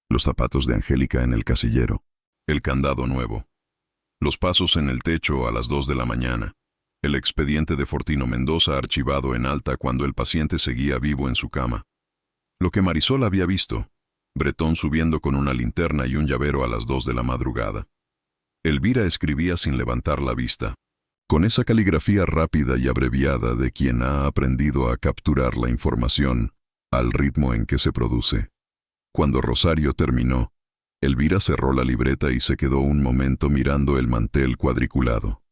Los zapatos de Angélica en el casillero, el candado nuevo, los pasos en el techo a las 2 de la mañana, el expediente de Fortino Mendoza archivado en alta cuando el paciente seguía vivo en su cama. Lo que Marisol había visto, Bretón subiendo con una linterna y un llavero a las 2 de la madrugada. Elvira escribía sin levantar la vista, con esa caligrafía rápida y abreviada de quien ha aprendido a capturar la información al ritmo en que se produce. Cuando Rosario terminó, Elvira cerró la libreta y se quedó un momento mirando el mantel cuadriculado.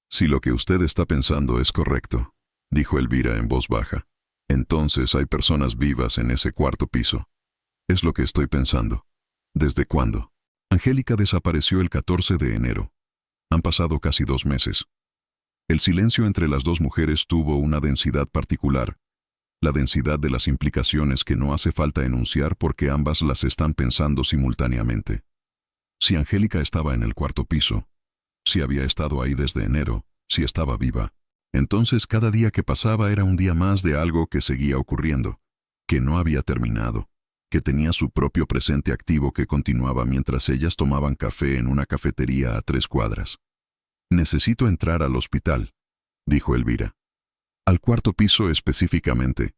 Si lo que usted está pensando es correcto, dijo Elvira en voz baja, entonces hay personas vivas en ese 4º piso. Es lo que estoy pensando. ¿Desde cuándo? Angélica desapareció el 14 de enero. Han pasado casi 2 meses. El silencio entre las dos mujeres tuvo una densidad particular, la densidad de las implicaciones que no hace falta enunciar porque ambas las están pensando simultáneamente. Si Angélica estaba en el cuarto piso, si había estado ahí desde enero, si estaba viva, entonces cada día que pasaba era un día más de algo que seguía ocurriendo, que no había terminado, que tenía su propio presente activo que continuaba mientras ellas tomaban café en una cafetería a 3 cuadras. «Necesito entrar al hospital», dijo Elvira. «Al cuarto piso específicamente.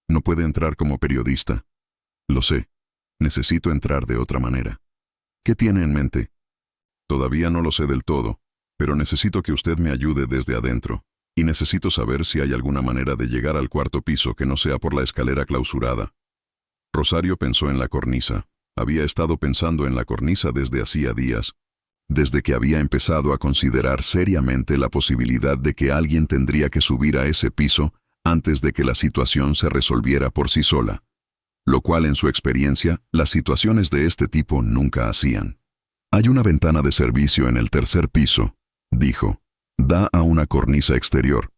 No puede entrar como periodista. Lo sé. Necesito entrar de otra manera». «¿Qué tiene en mente?» «Todavía no lo sé del todo, pero necesito que usted me ayude desde adentro, y necesito saber si hay alguna manera de llegar al cuarto piso que no sea por la escalera clausurada». Rosario pensó en la cornisa. Había estado pensando en la cornisa desde hacía días, desde que había empezado a considerar seriamente la posibilidad de que alguien tendría que subir a ese piso antes de que la situación se resolviera por sí sola, lo cual en su experiencia, las situaciones de este tipo nunca hacían. «Hay una ventana de servicio en el tercer piso», dijo. «Da a una cornisa exterior.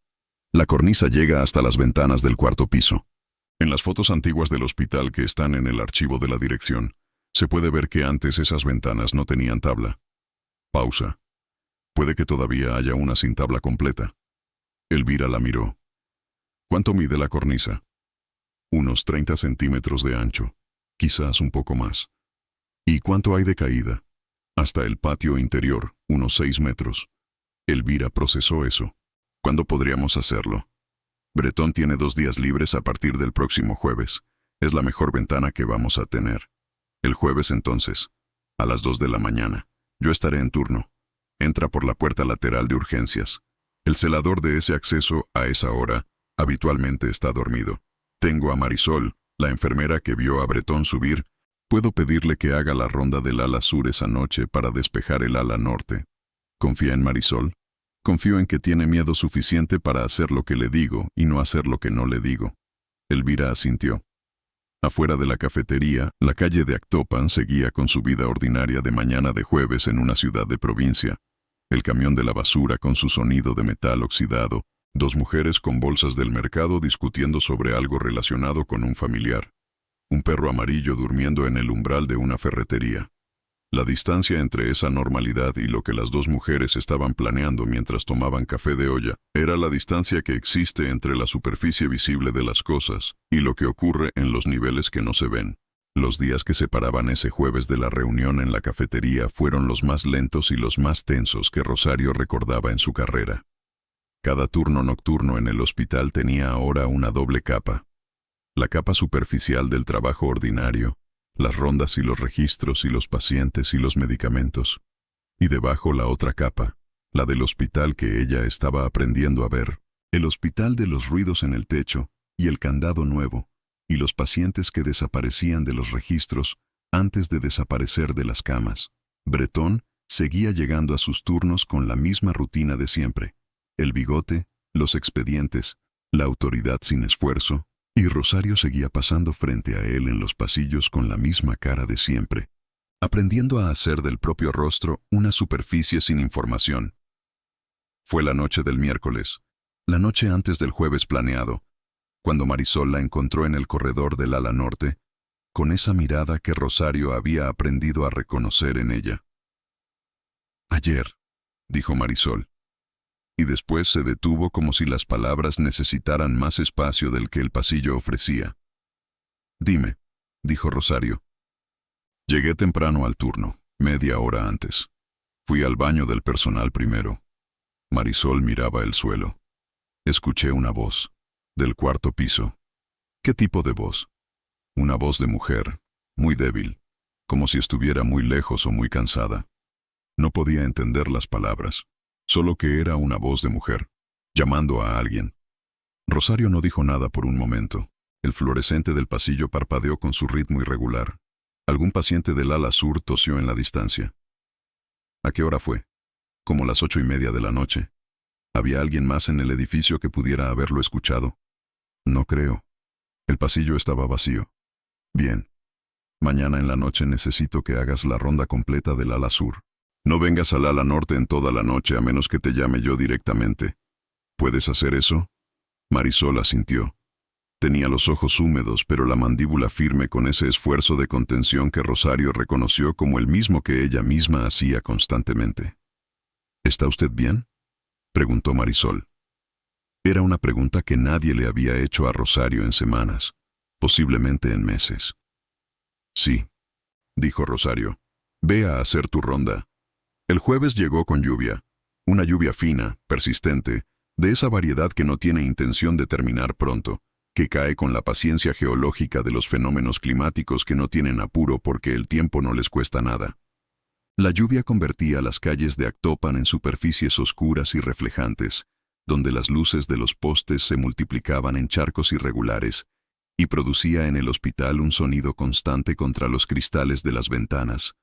La cornisa llega hasta las ventanas del cuarto piso». En las fotos antiguas del hospital que están en el archivo de la dirección, se puede ver que antes esas ventanas no tenían tabla. Pausa. Puede que todavía haya una sin tabla completa. Elvira la miró. ¿Cuánto mide la cornisa? Unos 30 centímetros de ancho, quizás un poco más. ¿Y cuánto hay de caída? Hasta el patio interior, unos 6 metros. Elvira procesó eso. ¿Cuándo podríamos hacerlo? Bretón tiene 2 días libres a partir del próximo jueves. Es la mejor ventana que vamos a tener. El jueves entonces, a las 2 de la mañana. Yo estaré en turno. Entra por la puerta lateral de urgencias. El celador de ese acceso, a esa hora, habitualmente está dormido. Tengo a Marisol, la enfermera que vio a Bretón subir. Puedo pedirle que haga la ronda del ala sur esa noche para despejar el ala norte. ¿Confía en Marisol? Confío en que tiene miedo suficiente para hacer lo que le digo y no hacer lo que no le digo. Elvira asintió. Afuera de la cafetería, la calle de Actopan seguía con su vida ordinaria de mañana de jueves en una ciudad de provincia. El camión de la basura con su sonido de metal oxidado, 2 mujeres con bolsas del mercado discutiendo sobre algo relacionado con un familiar. Un perro amarillo durmiendo en el umbral de una ferretería. La distancia entre esa normalidad y lo que las 2 mujeres estaban planeando mientras tomaban café de olla era la distancia que existe entre la superficie visible de las cosas y lo que ocurre en los niveles que no se ven. Los días que separaban ese jueves de la reunión en la cafetería fueron los más lentos y los más tensos que Rosario recordaba en su carrera. Cada turno nocturno en el hospital tenía ahora una doble capa. La capa superficial del trabajo ordinario, las rondas y los registros y los pacientes y los medicamentos. Y debajo la otra capa, la del hospital que ella estaba aprendiendo a ver. El hospital de los ruidos en el techo y el candado nuevo, y los pacientes que desaparecían de los registros antes de desaparecer de las camas. Bretón seguía llegando a sus turnos con la misma rutina de siempre. El bigote, los expedientes, la autoridad sin esfuerzo, y Rosario seguía pasando frente a él en los pasillos con la misma cara de siempre, aprendiendo a hacer del propio rostro una superficie sin información. Fue la noche del miércoles, la noche antes del jueves planeado, cuando Marisol la encontró en el corredor del ala norte, con esa mirada que Rosario había aprendido a reconocer en ella. «Ayer», dijo Marisol. Y después se detuvo como si las palabras necesitaran más espacio del que el pasillo ofrecía. «Dime», dijo Rosario. «Llegué temprano al turno, media hora antes. Fui al baño del personal primero». Marisol miraba el suelo. Escuché una voz, del cuarto piso. ¿Qué tipo de voz? Una voz de mujer, muy débil, como si estuviera muy lejos o muy cansada. No podía entender las palabras. Solo que era una voz de mujer, llamando a alguien. Rosario no dijo nada por un momento. El fluorescente del pasillo parpadeó con su ritmo irregular. Algún paciente del ala sur tosió en la distancia. ¿A qué hora fue? Como las 8:30 de la noche. ¿Había alguien más en el edificio que pudiera haberlo escuchado? No creo. El pasillo estaba vacío. Bien. Mañana en la noche necesito que hagas la ronda completa del ala sur. No vengas al ala norte en toda la noche a menos que te llame yo directamente. ¿Puedes hacer eso? Marisol asintió. Tenía los ojos húmedos, pero la mandíbula firme con ese esfuerzo de contención que Rosario reconoció como el mismo que ella misma hacía constantemente. ¿Está usted bien?, preguntó Marisol. Era una pregunta que nadie le había hecho a Rosario en semanas, posiblemente en meses. Sí, dijo Rosario. Ve a hacer tu ronda. El jueves llegó con lluvia, una lluvia fina, persistente, de esa variedad que no tiene intención de terminar pronto, que cae con la paciencia geológica de los fenómenos climáticos que no tienen apuro porque el tiempo no les cuesta nada. La lluvia convertía las calles de Actopan en superficies oscuras y reflejantes, donde las luces de los postes se multiplicaban en charcos irregulares, y producía en el hospital un sonido constante contra los cristales de las ventanas,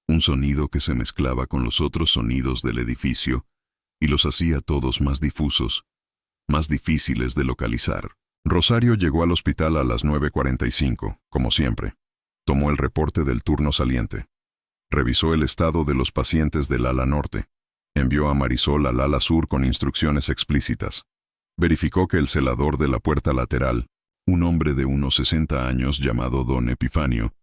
un sonido que se mezclaba con los otros sonidos del edificio, y los hacía todos más difusos, más difíciles de localizar. Rosario llegó al hospital a las 9:45, como siempre. Tomó el reporte del turno saliente. Revisó el estado de los pacientes del ala norte. Envió a Marisol al ala sur con instrucciones explícitas. Verificó que el celador de la puerta lateral, un hombre de unos 60 años llamado Don Epifanio,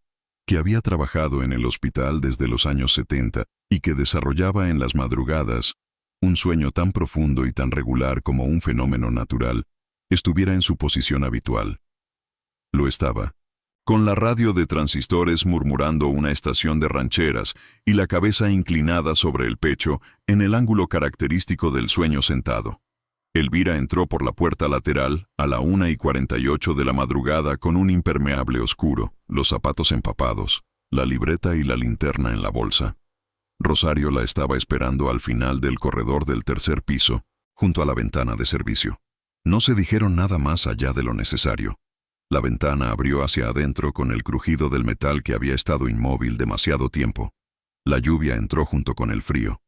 que había trabajado en el hospital desde los años 70 y que desarrollaba en las madrugadas un sueño tan profundo y tan regular como un fenómeno natural, estuviera en su posición habitual. Lo estaba, con la radio de transistores murmurando una estación de rancheras y la cabeza inclinada sobre el pecho en el ángulo característico del sueño sentado. Elvira entró por la puerta lateral a la 1:48 de la madrugada con un impermeable oscuro, los zapatos empapados, la libreta y la linterna en la bolsa. Rosario la estaba esperando al final del corredor del tercer piso, junto a la ventana de servicio. No se dijeron nada más allá de lo necesario. La ventana abrió hacia adentro con el crujido del metal que había estado inmóvil demasiado tiempo. La lluvia entró junto con el frío.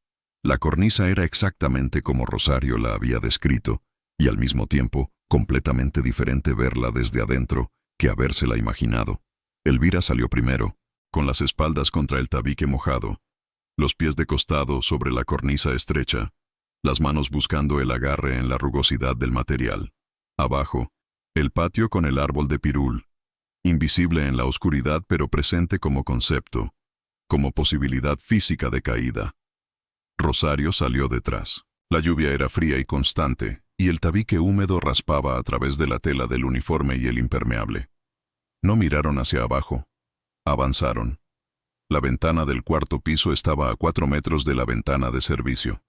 La cornisa era exactamente como Rosario la había descrito, y al mismo tiempo, completamente diferente verla desde adentro que habérsela imaginado. Elvira salió primero, con las espaldas contra el tabique mojado, los pies de costado sobre la cornisa estrecha, las manos buscando el agarre en la rugosidad del material. Abajo, el patio con el árbol de pirul, invisible en la oscuridad pero presente como concepto, como posibilidad física de caída. Rosario salió detrás. La lluvia era fría y constante, y el tabique húmedo raspaba a través de la tela del uniforme y el impermeable. No miraron hacia abajo. Avanzaron. La ventana del cuarto piso estaba a 4 metros de la ventana de servicio.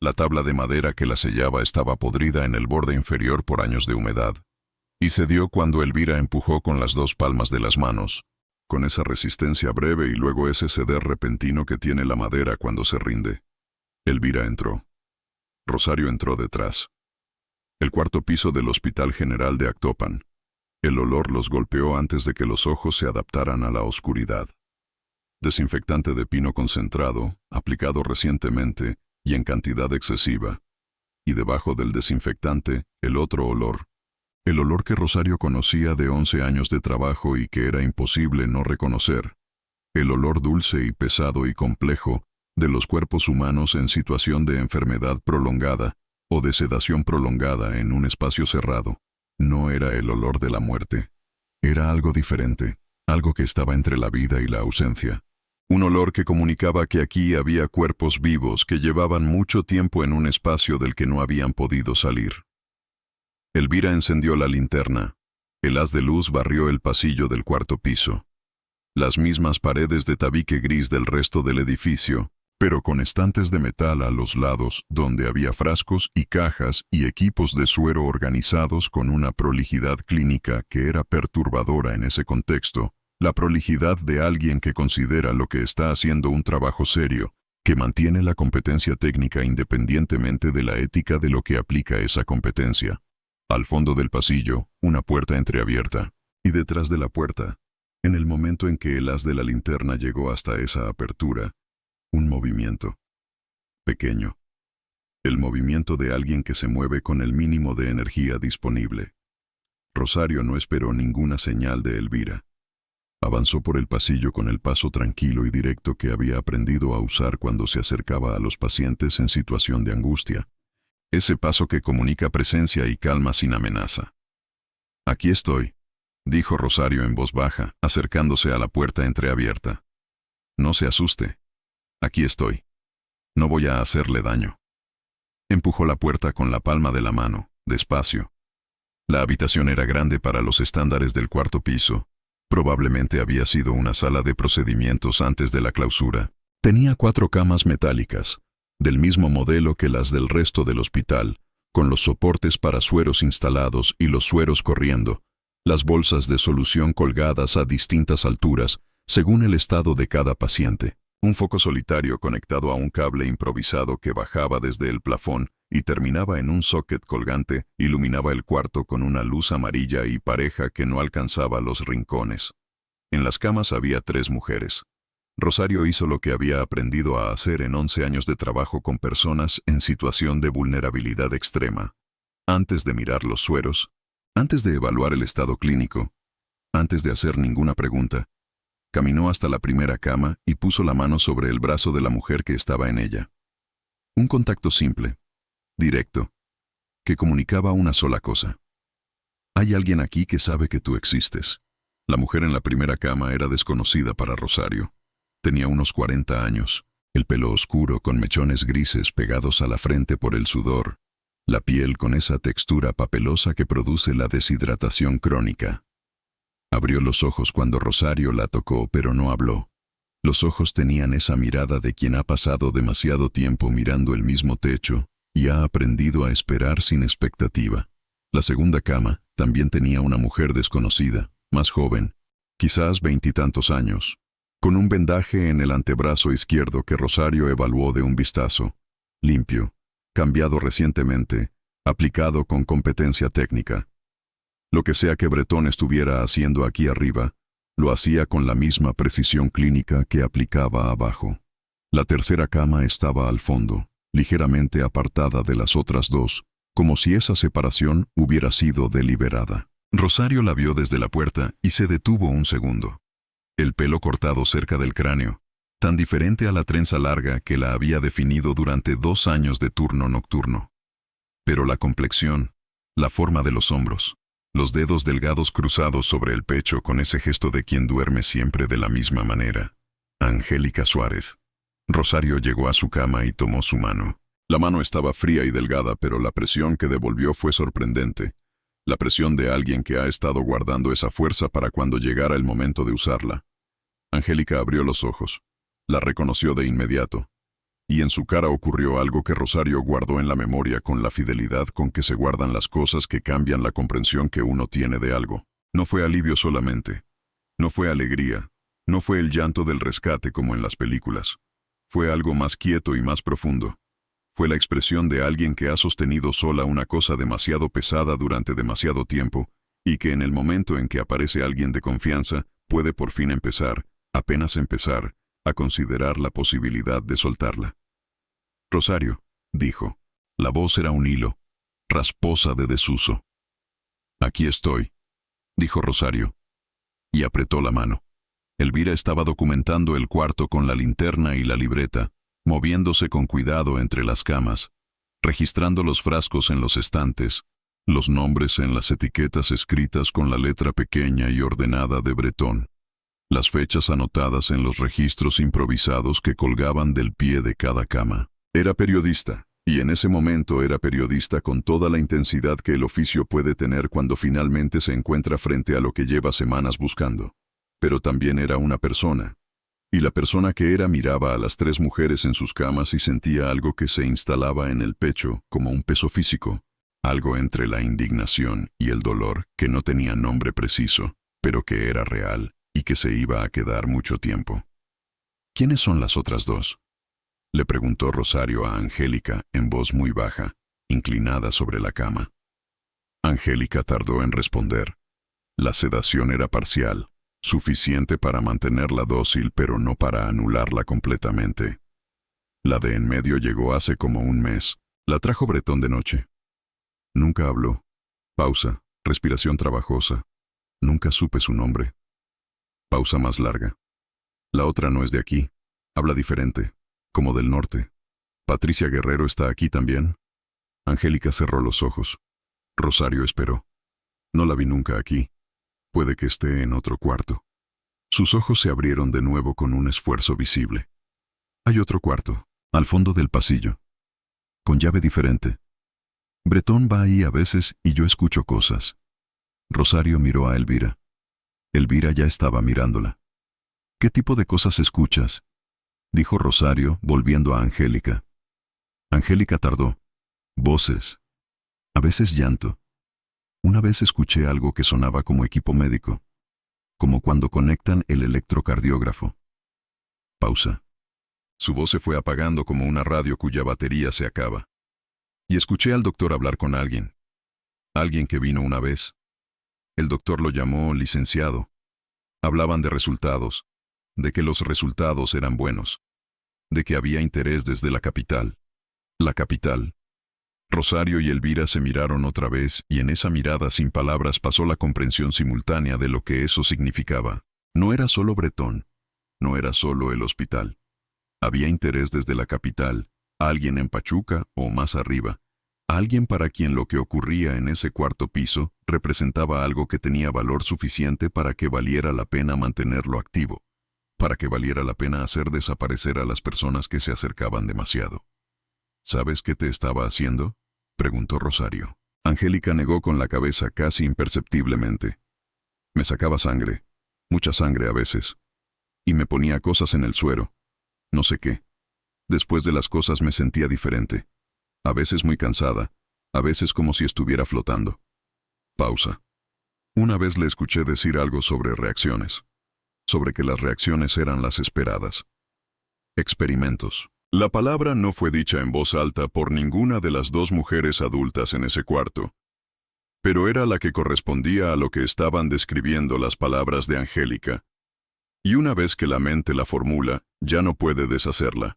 La tabla de madera que la sellaba estaba podrida en el borde inferior por años de humedad. Y cedió cuando Elvira empujó con las 2 palmas de las manos, con esa resistencia breve y luego ese ceder repentino que tiene la madera cuando se rinde. Elvira entró. Rosario entró detrás. El cuarto piso del Hospital General de Actopan. El olor los golpeó antes de que los ojos se adaptaran a la oscuridad. Desinfectante de pino concentrado, aplicado recientemente y en cantidad excesiva. Y debajo del desinfectante, el otro olor. El olor que Rosario conocía de 11 años de trabajo y que era imposible no reconocer. El olor dulce y pesado y complejo de los cuerpos humanos en situación de enfermedad prolongada o de sedación prolongada en un espacio cerrado. No era el olor de la muerte. Era algo diferente, algo que estaba entre la vida y la ausencia. Un olor que comunicaba que aquí había cuerpos vivos que llevaban mucho tiempo en un espacio del que no habían podido salir. Elvira encendió la linterna. El haz de luz barrió el pasillo del cuarto piso. Las mismas paredes de tabique gris del resto del edificio, pero con estantes de metal a los lados, donde había frascos y cajas y equipos de suero organizados con una prolijidad clínica que era perturbadora en ese contexto, la prolijidad de alguien que considera lo que está haciendo un trabajo serio, que mantiene la competencia técnica independientemente de la ética de lo que aplica esa competencia. Al fondo del pasillo, una puerta entreabierta, y detrás de la puerta, en el momento en que el haz de la linterna llegó hasta esa apertura, un movimiento. Pequeño. El movimiento de alguien que se mueve con el mínimo de energía disponible. Rosario no esperó ninguna señal de Elvira. Avanzó por el pasillo con el paso tranquilo y directo que había aprendido a usar cuando se acercaba a los pacientes en situación de angustia, Ese paso que comunica presencia y calma sin amenaza. Aquí estoy, dijo Rosario en voz baja, acercándose a la puerta entreabierta. No se asuste. Aquí estoy. No voy a hacerle daño. Empujó la puerta con la palma de la mano, despacio. La habitación era grande para los estándares del cuarto piso. Probablemente había sido una sala de procedimientos antes de la clausura. Tenía 4 camas metálicas, del mismo modelo que las del resto del hospital, con los soportes para sueros instalados y los sueros corriendo, las bolsas de solución colgadas a distintas alturas según el estado de cada paciente. Un foco solitario conectado a un cable improvisado que bajaba desde el plafón y terminaba en un socket colgante iluminaba el cuarto con una luz amarilla y pareja que no alcanzaba los rincones. En las camas había 3 mujeres. Rosario hizo lo que había aprendido a hacer en 11 años de trabajo con personas en situación de vulnerabilidad extrema. Antes de mirar los sueros, antes de evaluar el estado clínico, antes de hacer ninguna pregunta, caminó hasta la primera cama y puso la mano sobre el brazo de la mujer que estaba en ella. Un contacto simple, directo, que comunicaba una sola cosa. Hay alguien aquí que sabe que tú existes. La mujer en la primera cama era desconocida para Rosario. Tenía unos 40 años, el pelo oscuro con mechones grises pegados a la frente por el sudor, la piel con esa textura papelosa que produce la deshidratación crónica. Abrió los ojos cuando Rosario la tocó, pero no habló. Los ojos tenían esa mirada de quien ha pasado demasiado tiempo mirando el mismo techo y ha aprendido a esperar sin expectativa. La segunda cama también tenía una mujer desconocida, más joven, quizás 20 y tantos años, con un vendaje en el antebrazo izquierdo que Rosario evaluó de un vistazo, limpio, cambiado recientemente, aplicado con competencia técnica. Lo que sea que Bretón estuviera haciendo aquí arriba, lo hacía con la misma precisión clínica que aplicaba abajo. La tercera cama estaba al fondo, ligeramente apartada de las otras 2, como si esa separación hubiera sido deliberada. Rosario la vio desde la puerta y se detuvo un segundo. El pelo cortado cerca del cráneo, tan diferente a la trenza larga que la había definido durante 2 años de turno nocturno. Pero la complexión, la forma de los hombros, los dedos delgados cruzados sobre el pecho con ese gesto de quien duerme siempre de la misma manera. Angélica Suárez. Rosario llegó a su cama y tomó su mano. La mano estaba fría y delgada, pero la presión que devolvió fue sorprendente. La presión de alguien que ha estado guardando esa fuerza para cuando llegara el momento de usarla. Angélica abrió los ojos. La reconoció de inmediato. Y en su cara ocurrió algo que Rosario guardó en la memoria con la fidelidad con que se guardan las cosas que cambian la comprensión que uno tiene de algo. No fue alivio solamente. No fue alegría. No fue el llanto del rescate como en las películas. Fue algo más quieto y más profundo. Fue la expresión de alguien que ha sostenido sola una cosa demasiado pesada durante demasiado tiempo, y que en el momento en que aparece alguien de confianza, puede por fin empezar, apenas empezar, a considerar la posibilidad de soltarla. Rosario, dijo. La voz era un hilo, rasposa de desuso. Aquí estoy, dijo Rosario, y apretó la mano. Elvira estaba documentando el cuarto con la linterna y la libreta, moviéndose con cuidado entre las camas, registrando los frascos en los estantes, los nombres en las etiquetas escritas con la letra pequeña y ordenada de Bretón, las fechas anotadas en los registros improvisados que colgaban del pie de cada cama. Era periodista, y en ese momento era periodista con toda la intensidad que el oficio puede tener cuando finalmente se encuentra frente a lo que lleva semanas buscando. Pero también era una persona. Y la persona que era miraba a las 3 mujeres en sus camas y sentía algo que se instalaba en el pecho como un peso físico, algo entre la indignación y el dolor que no tenía nombre preciso, pero que era real y que se iba a quedar mucho tiempo. ¿Quiénes son las otras 2? Le preguntó Rosario a Angélica en voz muy baja, inclinada sobre la cama. Angélica tardó en responder. La sedación era parcial, suficiente para mantenerla dócil pero no para anularla completamente. La de en medio llegó hace como un mes. La trajo Bretón de noche. Nunca habló. Pausa, respiración trabajosa. Nunca supe su nombre. Pausa más larga. La otra no es de aquí. Habla diferente, como del norte. ¿Patricia Guerrero está aquí también? Angélica cerró los ojos. Rosario esperó. No la vi nunca aquí. Puede que esté en otro cuarto. Sus ojos se abrieron de nuevo con un esfuerzo visible. Hay otro cuarto, al fondo del pasillo, con llave diferente. Bretón va ahí a veces y yo escucho cosas. Rosario miró a Elvira. Elvira ya estaba mirándola. ¿Qué tipo de cosas escuchas?, dijo Rosario, volviendo a Angélica. Angélica tardó. Voces. A veces llanto. Una vez escuché algo que sonaba como equipo médico, como cuando conectan el electrocardiógrafo. Pausa. Su voz se fue apagando como una radio cuya batería se acaba. Y escuché al doctor hablar con alguien. Alguien que vino una vez. El doctor lo llamó licenciado. Hablaban de resultados, de que los resultados eran buenos, de que había interés desde la capital. La capital. Rosario y Elvira se miraron otra vez y en esa mirada sin palabras pasó la comprensión simultánea de lo que eso significaba. No era solo Bretón, no era solo el hospital. Había interés desde la capital, alguien en Pachuca o más arriba, alguien para quien lo que ocurría en ese cuarto piso representaba algo que tenía valor suficiente para que valiera la pena mantenerlo activo, para que valiera la pena hacer desaparecer a las personas que se acercaban demasiado. ¿Sabes qué te estaba haciendo?, preguntó Rosario. Angélica negó con la cabeza casi imperceptiblemente. Me sacaba sangre, mucha sangre a veces, y me ponía cosas en el suero, no sé qué. Después de las cosas me sentía diferente, a veces muy cansada, a veces como si estuviera flotando. Pausa. Una vez le escuché decir algo sobre reacciones, sobre que las reacciones eran las esperadas. Experimentos. La palabra no fue dicha en voz alta por ninguna de las dos mujeres adultas en ese cuarto, pero era la que correspondía a lo que estaban describiendo las palabras de Angélica, y una vez que la mente la formula, ya no puede deshacerla.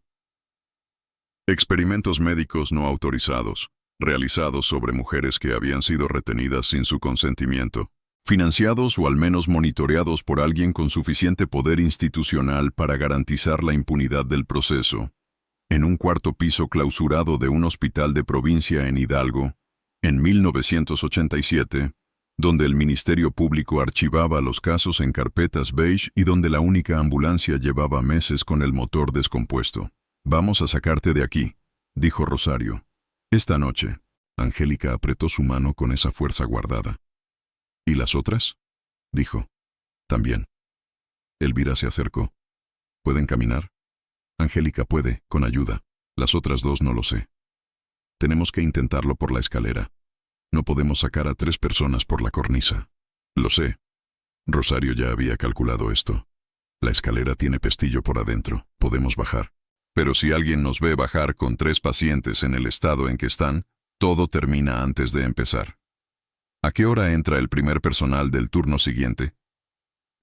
Experimentos médicos no autorizados, realizados sobre mujeres que habían sido retenidas sin su consentimiento, financiados o al menos monitoreados por alguien con suficiente poder institucional para garantizar la impunidad del proceso. En un cuarto piso clausurado de un hospital de provincia en Hidalgo, en 1987, donde el Ministerio Público archivaba los casos en carpetas beige y donde la única ambulancia llevaba meses con el motor descompuesto. Vamos a sacarte de aquí, dijo Rosario. Esta noche. Angélica apretó su mano con esa fuerza guardada. ¿Y las otras?, dijo. También. Elvira se acercó. ¿Pueden caminar? Angélica puede, con ayuda. Las otras dos no lo sé. Tenemos que intentarlo por la escalera. No podemos sacar a 3 personas por la cornisa. Lo sé. Rosario ya había calculado esto. La escalera tiene pestillo por adentro. Podemos bajar. Pero si alguien nos ve bajar con 3 pacientes en el estado en que están, todo termina antes de empezar. ¿A qué hora entra el primer personal del turno siguiente?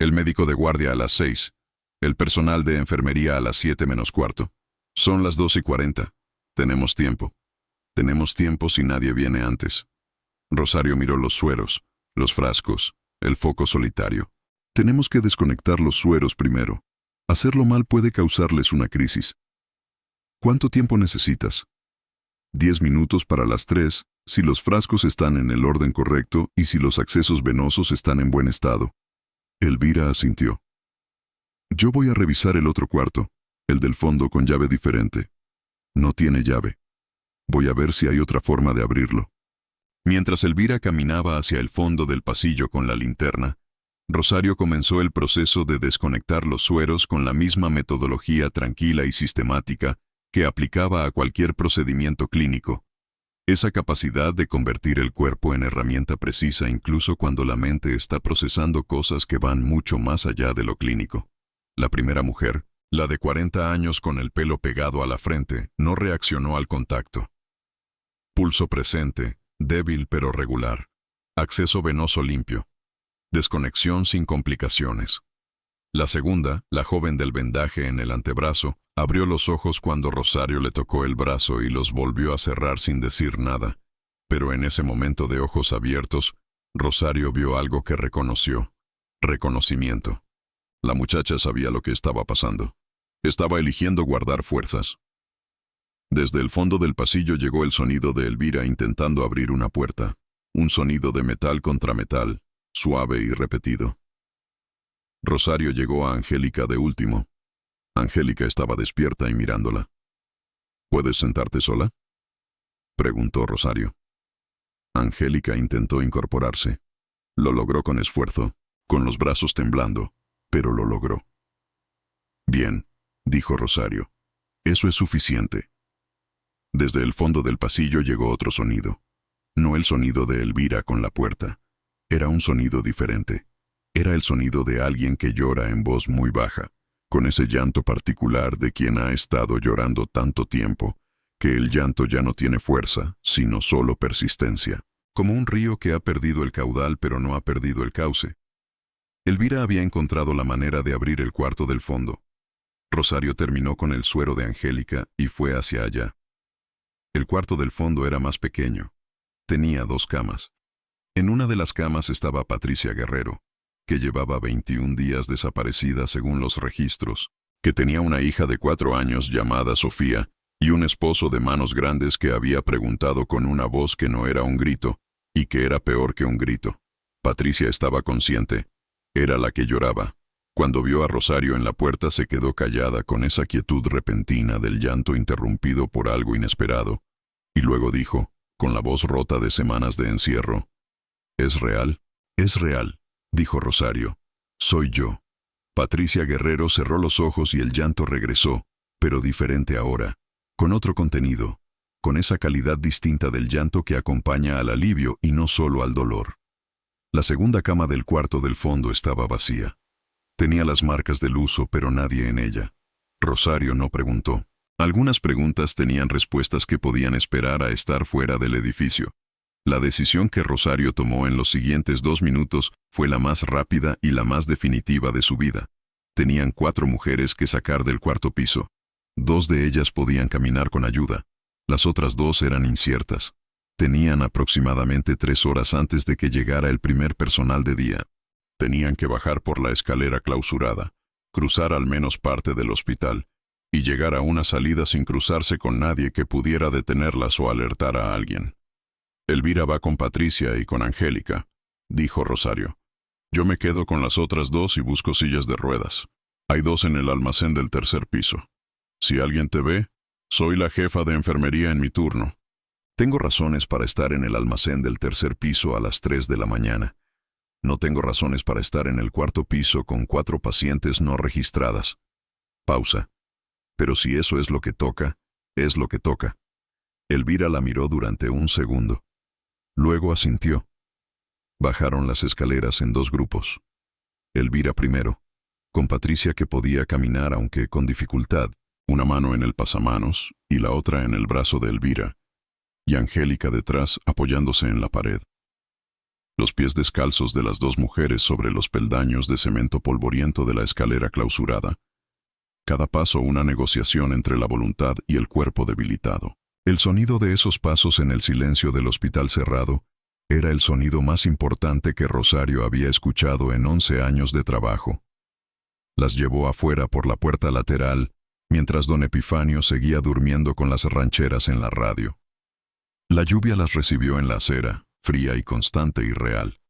El médico de guardia a las 6. El personal de enfermería a las 7 menos cuarto. Son las 2:40. Tenemos tiempo. Tenemos tiempo si nadie viene antes. Rosario miró los sueros, los frascos, el foco solitario. Tenemos que desconectar los sueros primero. Hacerlo mal puede causarles una crisis. ¿Cuánto tiempo necesitas? 10 minutos para las 3, si los frascos están en el orden correcto y si los accesos venosos están en buen estado. Elvira asintió. Yo voy a revisar el otro cuarto, el del fondo con llave diferente. No tiene llave. Voy a ver si hay otra forma de abrirlo. Mientras Elvira caminaba hacia el fondo del pasillo con la linterna, Rosario comenzó el proceso de desconectar los sueros con la misma metodología tranquila y sistemática que aplicaba a cualquier procedimiento clínico. Esa capacidad de convertir el cuerpo en herramienta precisa incluso cuando la mente está procesando cosas que van mucho más allá de lo clínico. La primera mujer, la de 40 años con el pelo pegado a la frente, no reaccionó al contacto. Pulso presente, débil pero regular. Acceso venoso limpio. Desconexión sin complicaciones. La segunda, la joven del vendaje en el antebrazo, abrió los ojos cuando Rosario le tocó el brazo y los volvió a cerrar sin decir nada. Pero en ese momento de ojos abiertos, Rosario vio algo que reconoció. Reconocimiento. La muchacha sabía lo que estaba pasando. Estaba eligiendo guardar fuerzas. Desde el fondo del pasillo llegó el sonido de Elvira intentando abrir una puerta. Un sonido de metal contra metal, suave y repetido. Rosario llegó a Angélica de último. Angélica estaba despierta y mirándola. ¿Puedes sentarte sola?, preguntó Rosario. Angélica intentó incorporarse. Lo logró con esfuerzo, con los brazos temblando, pero lo logró. Bien, dijo Rosario. Eso es suficiente. Desde el fondo del pasillo llegó otro sonido. No el sonido de Elvira con la puerta. Era un sonido diferente. Era el sonido de alguien que llora en voz muy baja, con ese llanto particular de quien ha estado llorando tanto tiempo, que el llanto ya no tiene fuerza, sino solo persistencia, como un río que ha perdido el caudal pero no ha perdido el cauce. Elvira había encontrado la manera de abrir el cuarto del fondo. Rosario terminó con el suero de Angélica y fue hacia allá. El cuarto del fondo era más pequeño. Tenía 2 camas. En una de las camas estaba Patricia Guerrero, que llevaba 21 días desaparecida según los registros, que tenía una hija de 4 años llamada Sofía y un esposo de manos grandes que había preguntado con una voz que no era un grito y que era peor que un grito. Patricia estaba consciente. Era la que lloraba. Cuando vio a Rosario en la puerta se quedó callada con esa quietud repentina del llanto interrumpido por algo inesperado, y luego dijo, con la voz rota de semanas de encierro: «¿Es real?» «Es real», dijo Rosario. «Soy yo». Patricia Guerrero cerró los ojos y el llanto regresó, pero diferente ahora, con otro contenido, con esa calidad distinta del llanto que acompaña al alivio y no solo al dolor. La segunda cama del cuarto del fondo estaba vacía. Tenía las marcas del uso, pero nadie en ella. Rosario no preguntó. Algunas preguntas tenían respuestas que podían esperar a estar fuera del edificio. La decisión que Rosario tomó en los siguientes 2 minutos fue la más rápida y la más definitiva de su vida. Tenían 4 mujeres que sacar del cuarto piso. 2 de ellas podían caminar con ayuda. Las otras 2 eran inciertas. Tenían aproximadamente 3 horas antes de que llegara el primer personal de día. Tenían que bajar por la escalera clausurada, cruzar al menos parte del hospital, y llegar a una salida sin cruzarse con nadie que pudiera detenerlas o alertar a alguien. «Elvira va con Patricia y con Angélica», dijo Rosario. «Yo me quedo con las otras 2 y busco sillas de ruedas. Hay 2 en el almacén del 3er piso. Si alguien te ve, soy la jefa de enfermería en mi turno». Tengo razones para estar en el almacén del 3er piso a las 3 de la mañana. No tengo razones para estar en el 4º piso con 4 pacientes no registradas. Pausa. Pero si eso es lo que toca, es lo que toca. Elvira la miró durante un segundo. Luego asintió. Bajaron las escaleras en 2 grupos. Elvira primero, con Patricia que podía caminar aunque con dificultad, una mano en el pasamanos y la otra en el brazo de Elvira, y Angélica detrás apoyándose en la pared. Los pies descalzos de las 2 mujeres sobre los peldaños de cemento polvoriento de la escalera clausurada. Cada paso una negociación entre la voluntad y el cuerpo debilitado. El sonido de esos pasos en el silencio del hospital cerrado era el sonido más importante que Rosario había escuchado en 11 años de trabajo. Las llevó afuera por la puerta lateral, mientras don Epifanio seguía durmiendo con las rancheras en la radio. La lluvia las recibió en la acera, fría y constante y real.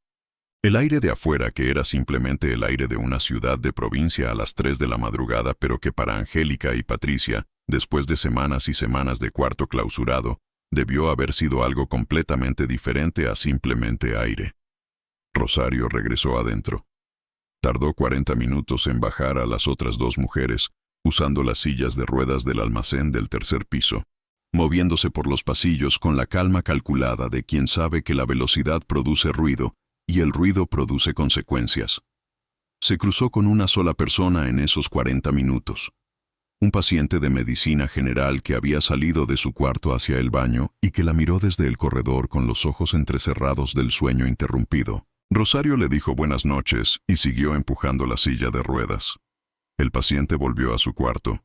El aire de afuera, que era simplemente el aire de una ciudad de provincia a las 3 de la madrugada, pero que para Angélica y Patricia, después de semanas y semanas de cuarto clausurado, debió haber sido algo completamente diferente a simplemente aire. Rosario regresó adentro. Tardó 40 minutos en bajar a las otras 2 mujeres, usando las sillas de ruedas del almacén del 3er piso, moviéndose por los pasillos con la calma calculada de quien sabe que la velocidad produce ruido y el ruido produce consecuencias. Se cruzó con una sola persona en esos 40 minutos. Un paciente de medicina general que había salido de su cuarto hacia el baño y que la miró desde el corredor con los ojos entrecerrados del sueño interrumpido. Rosario le dijo buenas noches y siguió empujando la silla de ruedas. El paciente volvió a su cuarto.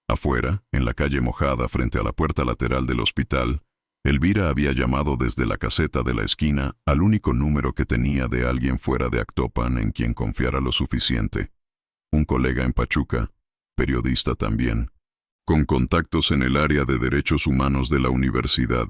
Afuera, en la calle mojada frente a la puerta lateral del hospital, Elvira había llamado desde la caseta de la esquina al único número que tenía de alguien fuera de Actopan en quien confiara lo suficiente. Un colega en Pachuca, periodista también, con contactos en el área de derechos humanos de la universidad.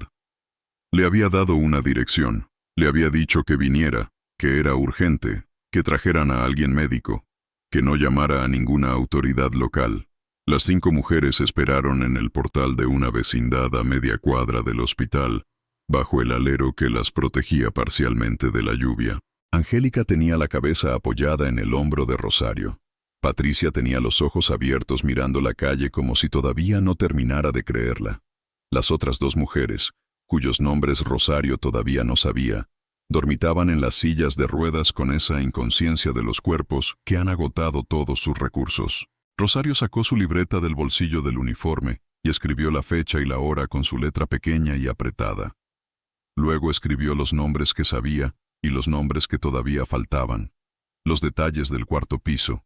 Le había dado una dirección, le había dicho que viniera, que era urgente, que trajeran a alguien médico, que no llamara a ninguna autoridad local. Las 5 mujeres esperaron en el portal de una vecindad a media cuadra del hospital, bajo el alero que las protegía parcialmente de la lluvia. Angélica tenía la cabeza apoyada en el hombro de Rosario. Patricia tenía los ojos abiertos mirando la calle como si todavía no terminara de creerla. Las otras 2 mujeres, cuyos nombres Rosario todavía no sabía, dormitaban en las sillas de ruedas con esa inconsciencia de los cuerpos que han agotado todos sus recursos. Rosario sacó su libreta del bolsillo del uniforme y escribió la fecha y la hora con su letra pequeña y apretada. Luego escribió los nombres que sabía y los nombres que todavía faltaban, los detalles del cuarto piso,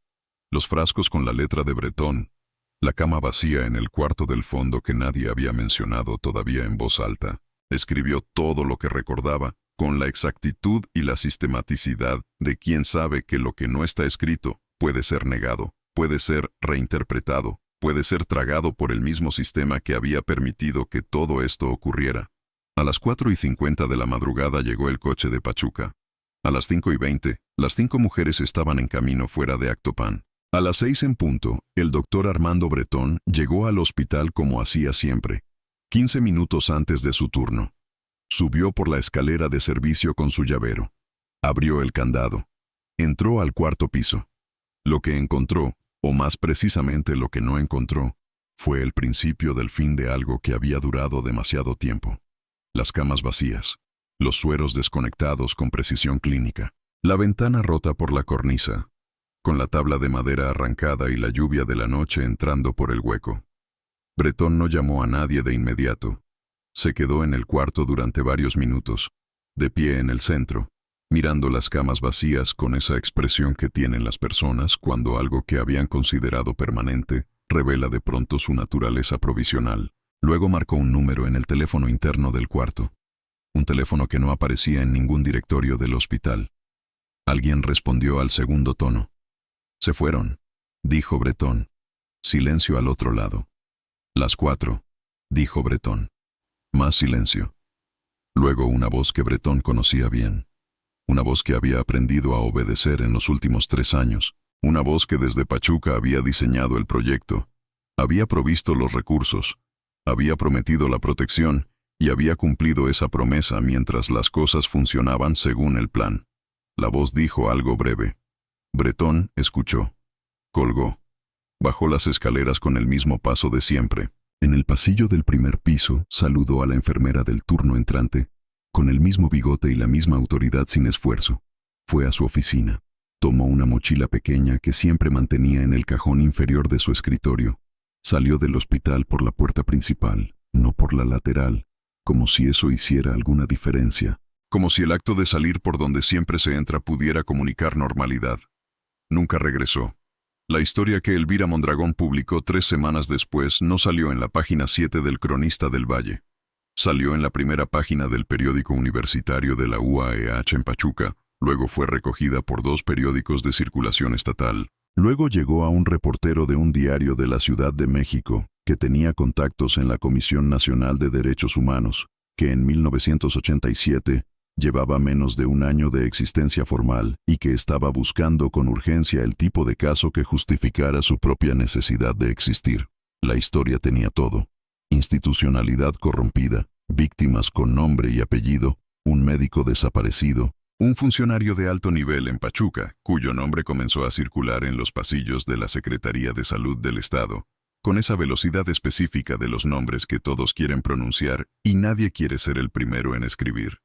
los frascos con la letra de Bretón, la cama vacía en el cuarto del fondo que nadie había mencionado todavía en voz alta. Escribió todo lo que recordaba, con la exactitud y la sistematicidad de quien sabe que lo que no está escrito puede ser negado, puede ser reinterpretado, puede ser tragado por el mismo sistema que había permitido que todo esto ocurriera. A las 4:50 de la madrugada llegó el coche de Pachuca. A las 5:20, las 5 mujeres estaban en camino fuera de Actopan. A las 6 en punto, el doctor Armando Bretón llegó al hospital como hacía siempre, 15 minutos antes de su turno. Subió por la escalera de servicio con su llavero. Abrió el candado. Entró al cuarto piso. Lo que encontró, o más precisamente lo que no encontró, fue el principio del fin de algo que había durado demasiado tiempo. Las camas vacías, los sueros desconectados con precisión clínica, la ventana rota por la cornisa, con la tabla de madera arrancada y la lluvia de la noche entrando por el hueco. Bretón no llamó a nadie de inmediato. Se quedó en el cuarto durante varios minutos, de pie en el centro, mirando las camas vacías con esa expresión que tienen las personas cuando algo que habían considerado permanente revela de pronto su naturaleza provisional. Luego marcó un número en el teléfono interno del cuarto, un teléfono que no aparecía en ningún directorio del hospital. Alguien respondió al segundo tono. «Se fueron», dijo Bretón. Silencio al otro lado. «Las 4», dijo Bretón. Más silencio. Luego una voz que Bretón conocía bien. Una voz que había aprendido a obedecer en los últimos 3 años. Una voz que desde Pachuca había diseñado el proyecto, había provisto los recursos, había prometido la protección y había cumplido esa promesa mientras las cosas funcionaban según el plan. La voz dijo algo breve. Bretón escuchó. Colgó. Bajó las escaleras con el mismo paso de siempre. En el pasillo del primer piso saludó a la enfermera del turno entrante, con el mismo bigote y la misma autoridad sin esfuerzo. Fue a su oficina. Tomó una mochila pequeña que siempre mantenía en el cajón inferior de su escritorio. Salió del hospital por la puerta principal, no por la lateral, como si eso hiciera alguna diferencia. Como si el acto de salir por donde siempre se entra pudiera comunicar normalidad. Nunca regresó. La historia que Elvira Mondragón publicó 3 semanas después no salió en la página 7 del Cronista del Valle. Salió en la primera página del periódico universitario de la UAEH en Pachuca, luego fue recogida por 2 periódicos de circulación estatal. Luego llegó a un reportero de un diario de la Ciudad de México, que tenía contactos en la Comisión Nacional de Derechos Humanos, que en 1987 llevaba menos de un año de existencia formal y que estaba buscando con urgencia el tipo de caso que justificara su propia necesidad de existir. La historia tenía todo: institucionalidad corrompida, víctimas con nombre y apellido, un médico desaparecido, un funcionario de alto nivel en Pachuca, cuyo nombre comenzó a circular en los pasillos de la Secretaría de Salud del Estado, con esa velocidad específica de los nombres que todos quieren pronunciar y nadie quiere ser el primero en escribir.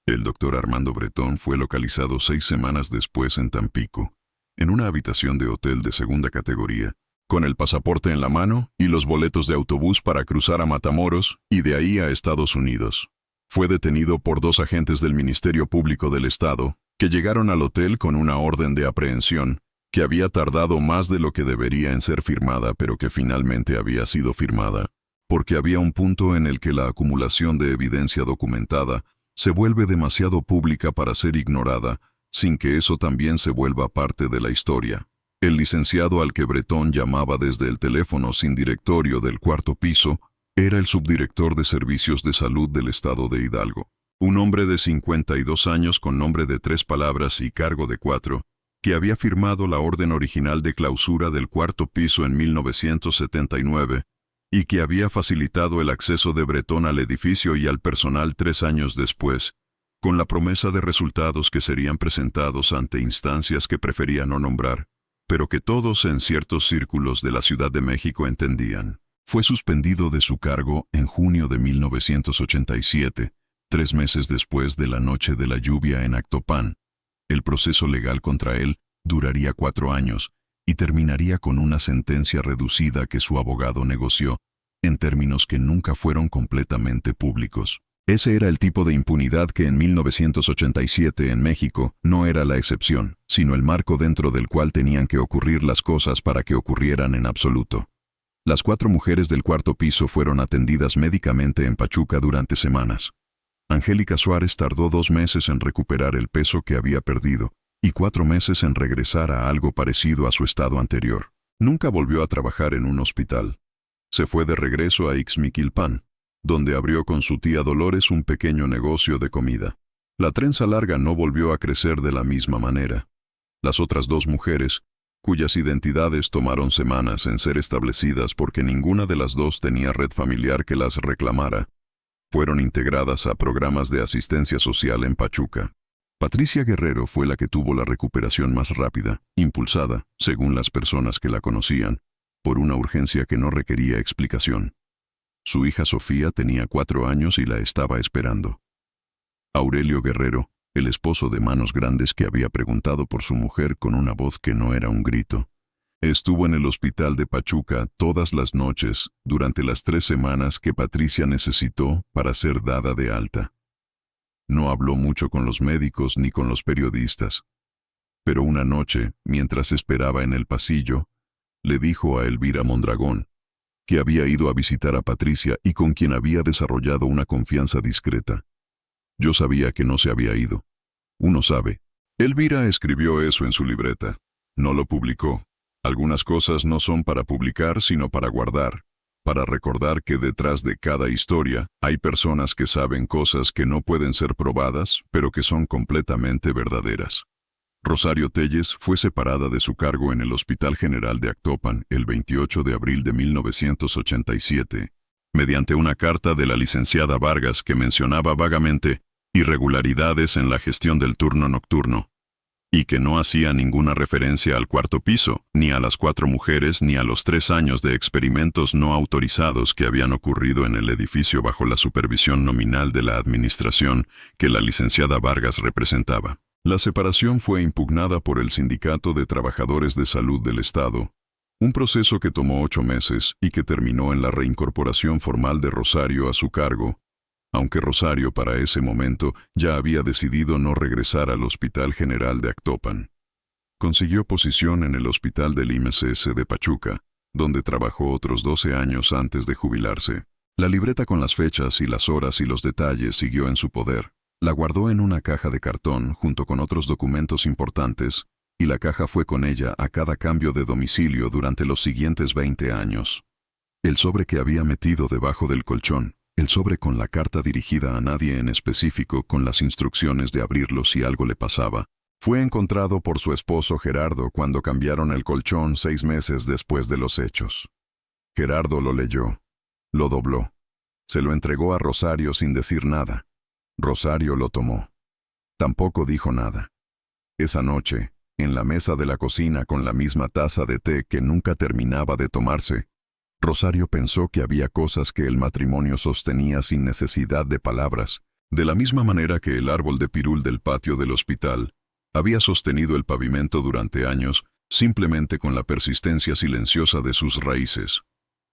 El doctor Armando Bretón fue localizado 6 semanas después en Tampico, en una habitación de hotel de segunda categoría, con el pasaporte en la mano y los boletos de autobús para cruzar a Matamoros y de ahí a Estados Unidos. Fue detenido por 2 agentes del Ministerio Público del Estado, que llegaron al hotel con una orden de aprehensión, que había tardado más de lo que debería en ser firmada, pero que finalmente había sido firmada, porque había un punto en el que la acumulación de evidencia documentada se vuelve demasiado pública para ser ignorada, sin que eso también se vuelva parte de la historia. El licenciado al que Bretón llamaba desde el teléfono sin directorio del cuarto piso era el subdirector de Servicios de Salud del estado de Hidalgo. Un hombre de 52 años con nombre de 3 palabras y cargo de 4, que había firmado la orden original de clausura del cuarto piso en 1979 y que había facilitado el acceso de Bretón al edificio y al personal 3 años después, con la promesa de resultados que serían presentados ante instancias que prefería no nombrar, pero que todos en ciertos círculos de la Ciudad de México entendían. Fue suspendido de su cargo en junio de 1987, 3 meses después de la noche de la lluvia en Actopan. El proceso legal contra él duraría 4 años y terminaría con una sentencia reducida que su abogado negoció en términos que nunca fueron completamente públicos. Ese era el tipo de impunidad que en 1987 en México no era la excepción, sino el marco dentro del cual tenían que ocurrir las cosas para que ocurrieran en absoluto. Las 4 mujeres del cuarto piso fueron atendidas médicamente en Pachuca durante semanas. Angélica Suárez tardó 2 meses en recuperar el peso que había perdido y 4 meses en regresar a algo parecido a su estado anterior. Nunca volvió a trabajar en un hospital. Se fue de regreso a Ixmiquilpan, donde abrió con su tía Dolores un pequeño negocio de comida. La trenza larga no volvió a crecer de la misma manera. Las otras 2 mujeres, cuyas identidades tomaron semanas en ser establecidas porque ninguna de las 2 tenía red familiar que las reclamara, fueron integradas a programas de asistencia social en Pachuca. Patricia Guerrero fue la que tuvo la recuperación más rápida, impulsada, según las personas que la conocían, por una urgencia que no requería explicación. Su hija Sofía tenía 4 años y la estaba esperando. Aurelio Guerrero, el esposo de Manos Grandes que había preguntado por su mujer con una voz que no era un grito, estuvo en el hospital de Pachuca todas las noches durante las 3 semanas que Patricia necesitó para ser dada de alta. No habló mucho con los médicos ni con los periodistas, pero una noche, mientras esperaba en el pasillo, le dijo a Elvira Mondragón, que había ido a visitar a Patricia y con quien había desarrollado una confianza discreta: yo sabía que no se había ido. Uno sabe. Elvira escribió eso en su libreta. No lo publicó. Algunas cosas no son para publicar sino para guardar, para recordar que detrás de cada historia hay personas que saben cosas que no pueden ser probadas, pero que son completamente verdaderas. Rosario Telles fue separada de su cargo en el Hospital General de Actopan el 28 de abril de 1987, mediante una carta de la licenciada Vargas que mencionaba vagamente irregularidades en la gestión del turno nocturno, y que no hacía ninguna referencia al cuarto piso, ni a las 4 mujeres, ni a los 3 años de experimentos no autorizados que habían ocurrido en el edificio bajo la supervisión nominal de la administración que la licenciada Vargas representaba. La separación fue impugnada por el Sindicato de Trabajadores de Salud del Estado, un proceso que tomó 8 meses y que terminó en la reincorporación formal de Rosario a su cargo, aunque Rosario para ese momento ya había decidido no regresar al Hospital General de Actopan. Consiguió posición en el Hospital del IMSS de Pachuca, donde trabajó otros 12 años antes de jubilarse. La libreta con las fechas y las horas y los detalles siguió en su poder. La guardó en una caja de cartón junto con otros documentos importantes, y la caja fue con ella a cada cambio de domicilio durante los siguientes 20 años. El sobre que había metido debajo del colchón, el sobre con la carta dirigida a nadie en específico con las instrucciones de abrirlo si algo le pasaba, fue encontrado por su esposo Gerardo cuando cambiaron el colchón 6 meses después de los hechos. Gerardo lo leyó, lo dobló, se lo entregó a Rosario sin decir nada. Rosario lo tomó. Tampoco dijo nada. Esa noche, en la mesa de la cocina con la misma taza de té que nunca terminaba de tomarse, Rosario pensó que había cosas que el matrimonio sostenía sin necesidad de palabras, de la misma manera que el árbol de pirul del patio del hospital había sostenido el pavimento durante años simplemente con la persistencia silenciosa de sus raíces.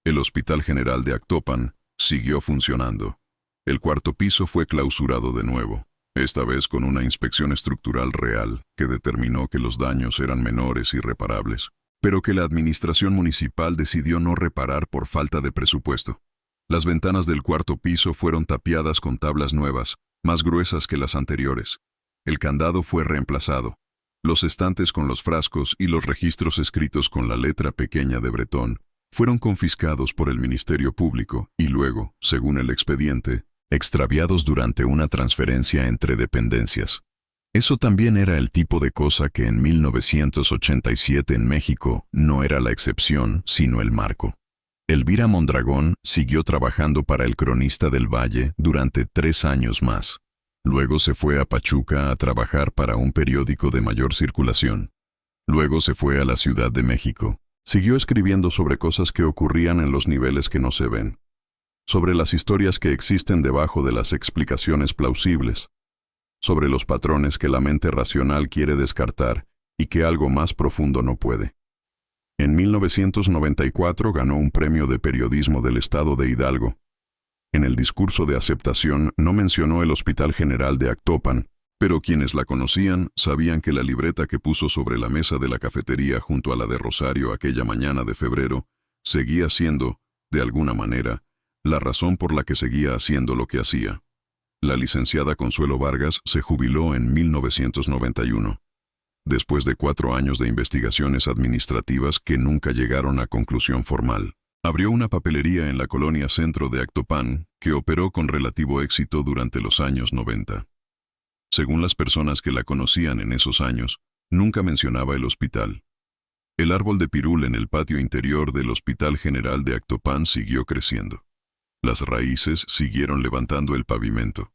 El Hospital General de Actopan siguió funcionando. El cuarto piso fue clausurado de nuevo, esta vez con una inspección estructural real que determinó que los daños eran menores y reparables, pero que la administración municipal decidió no reparar por falta de presupuesto. Las ventanas del cuarto piso fueron tapiadas con tablas nuevas, más gruesas que las anteriores. El candado fue reemplazado. Los estantes con los frascos y los registros escritos con la letra pequeña de Bretón fueron confiscados por el Ministerio Público y luego, según el expediente, extraviados durante una transferencia entre dependencias. Eso también era el tipo de cosa que en 1987 en México no era la excepción, sino el marco. Elvira Mondragón siguió trabajando para El Cronista del Valle durante 3 años más. Luego se fue a Pachuca a trabajar para un periódico de mayor circulación. Luego se fue a la Ciudad de México. Siguió escribiendo sobre cosas que ocurrían en los niveles que no se ven, sobre las historias que existen debajo de las explicaciones plausibles, sobre los patrones que la mente racional quiere descartar y que algo más profundo no puede. En 1994 ganó un premio de periodismo del estado de Hidalgo. En el discurso de aceptación no mencionó el Hospital General de Actopan, pero quienes la conocían sabían que la libreta que puso sobre la mesa de la cafetería junto a la de Rosario aquella mañana de febrero seguía siendo, de alguna manera, la razón por la que seguía haciendo lo que hacía. La licenciada Consuelo Vargas se jubiló en 1991, después de 4 años de investigaciones administrativas que nunca llegaron a conclusión formal. Abrió una papelería en la colonia centro de Actopan, que operó con relativo éxito durante los años 90. Según las personas que la conocían en esos años, nunca mencionaba el hospital. El árbol de pirul en el patio interior del Hospital General de Actopan siguió creciendo. Las raíces siguieron levantando el pavimento,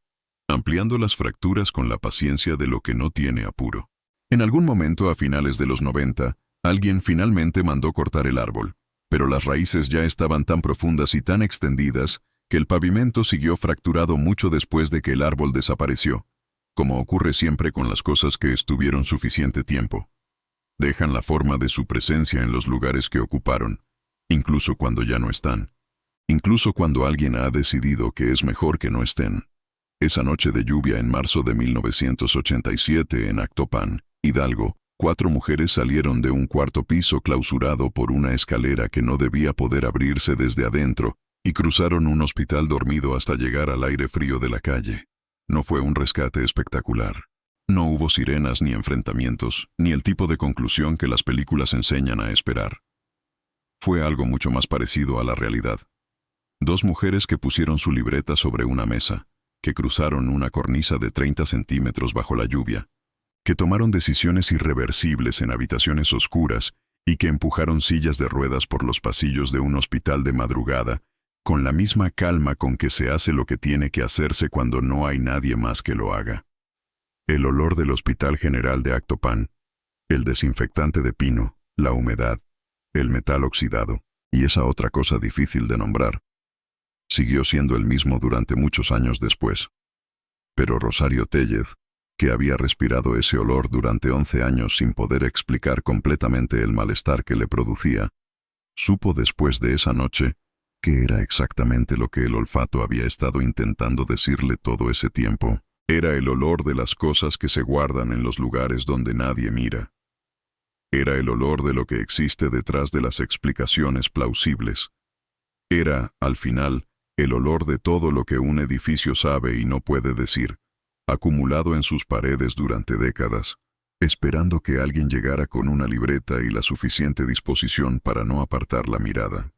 ampliando las fracturas con la paciencia de lo que no tiene apuro. En algún momento a finales de los 90, alguien finalmente mandó cortar el árbol, pero las raíces ya estaban tan profundas y tan extendidas que el pavimento siguió fracturado mucho después de que el árbol desapareció, como ocurre siempre con las cosas que estuvieron suficiente tiempo. Dejan la forma de su presencia en los lugares que ocuparon, incluso cuando ya no están, incluso cuando alguien ha decidido que es mejor que no estén. Esa noche de lluvia en marzo de 1987 en Actopan, Hidalgo, 4 mujeres salieron de un cuarto piso clausurado por una escalera que no debía poder abrirse desde adentro y cruzaron un hospital dormido hasta llegar al aire frío de la calle. No fue un rescate espectacular. No hubo sirenas ni enfrentamientos, ni el tipo de conclusión que las películas enseñan a esperar. Fue algo mucho más parecido a la realidad. 2 mujeres que pusieron su libreta sobre una mesa, que cruzaron una cornisa de 30 centímetros bajo la lluvia, que tomaron decisiones irreversibles en habitaciones oscuras y que empujaron sillas de ruedas por los pasillos de un hospital de madrugada, con la misma calma con que se hace lo que tiene que hacerse cuando no hay nadie más que lo haga. El olor del Hospital General de Actopan, el desinfectante de pino, la humedad, el metal oxidado, y esa otra cosa difícil de nombrar, siguió siendo el mismo durante muchos años después. Pero Rosario Tellez, que había respirado ese olor durante 11 años sin poder explicar completamente el malestar que le producía, supo después de esa noche que era exactamente lo que el olfato había estado intentando decirle todo ese tiempo. Era el olor de las cosas que se guardan en los lugares donde nadie mira. Era el olor de lo que existe detrás de las explicaciones plausibles. Era, al final, el olor de todo lo que un edificio sabe y no puede decir, acumulado en sus paredes durante décadas, esperando que alguien llegara con una libreta y la suficiente disposición para no apartar la mirada.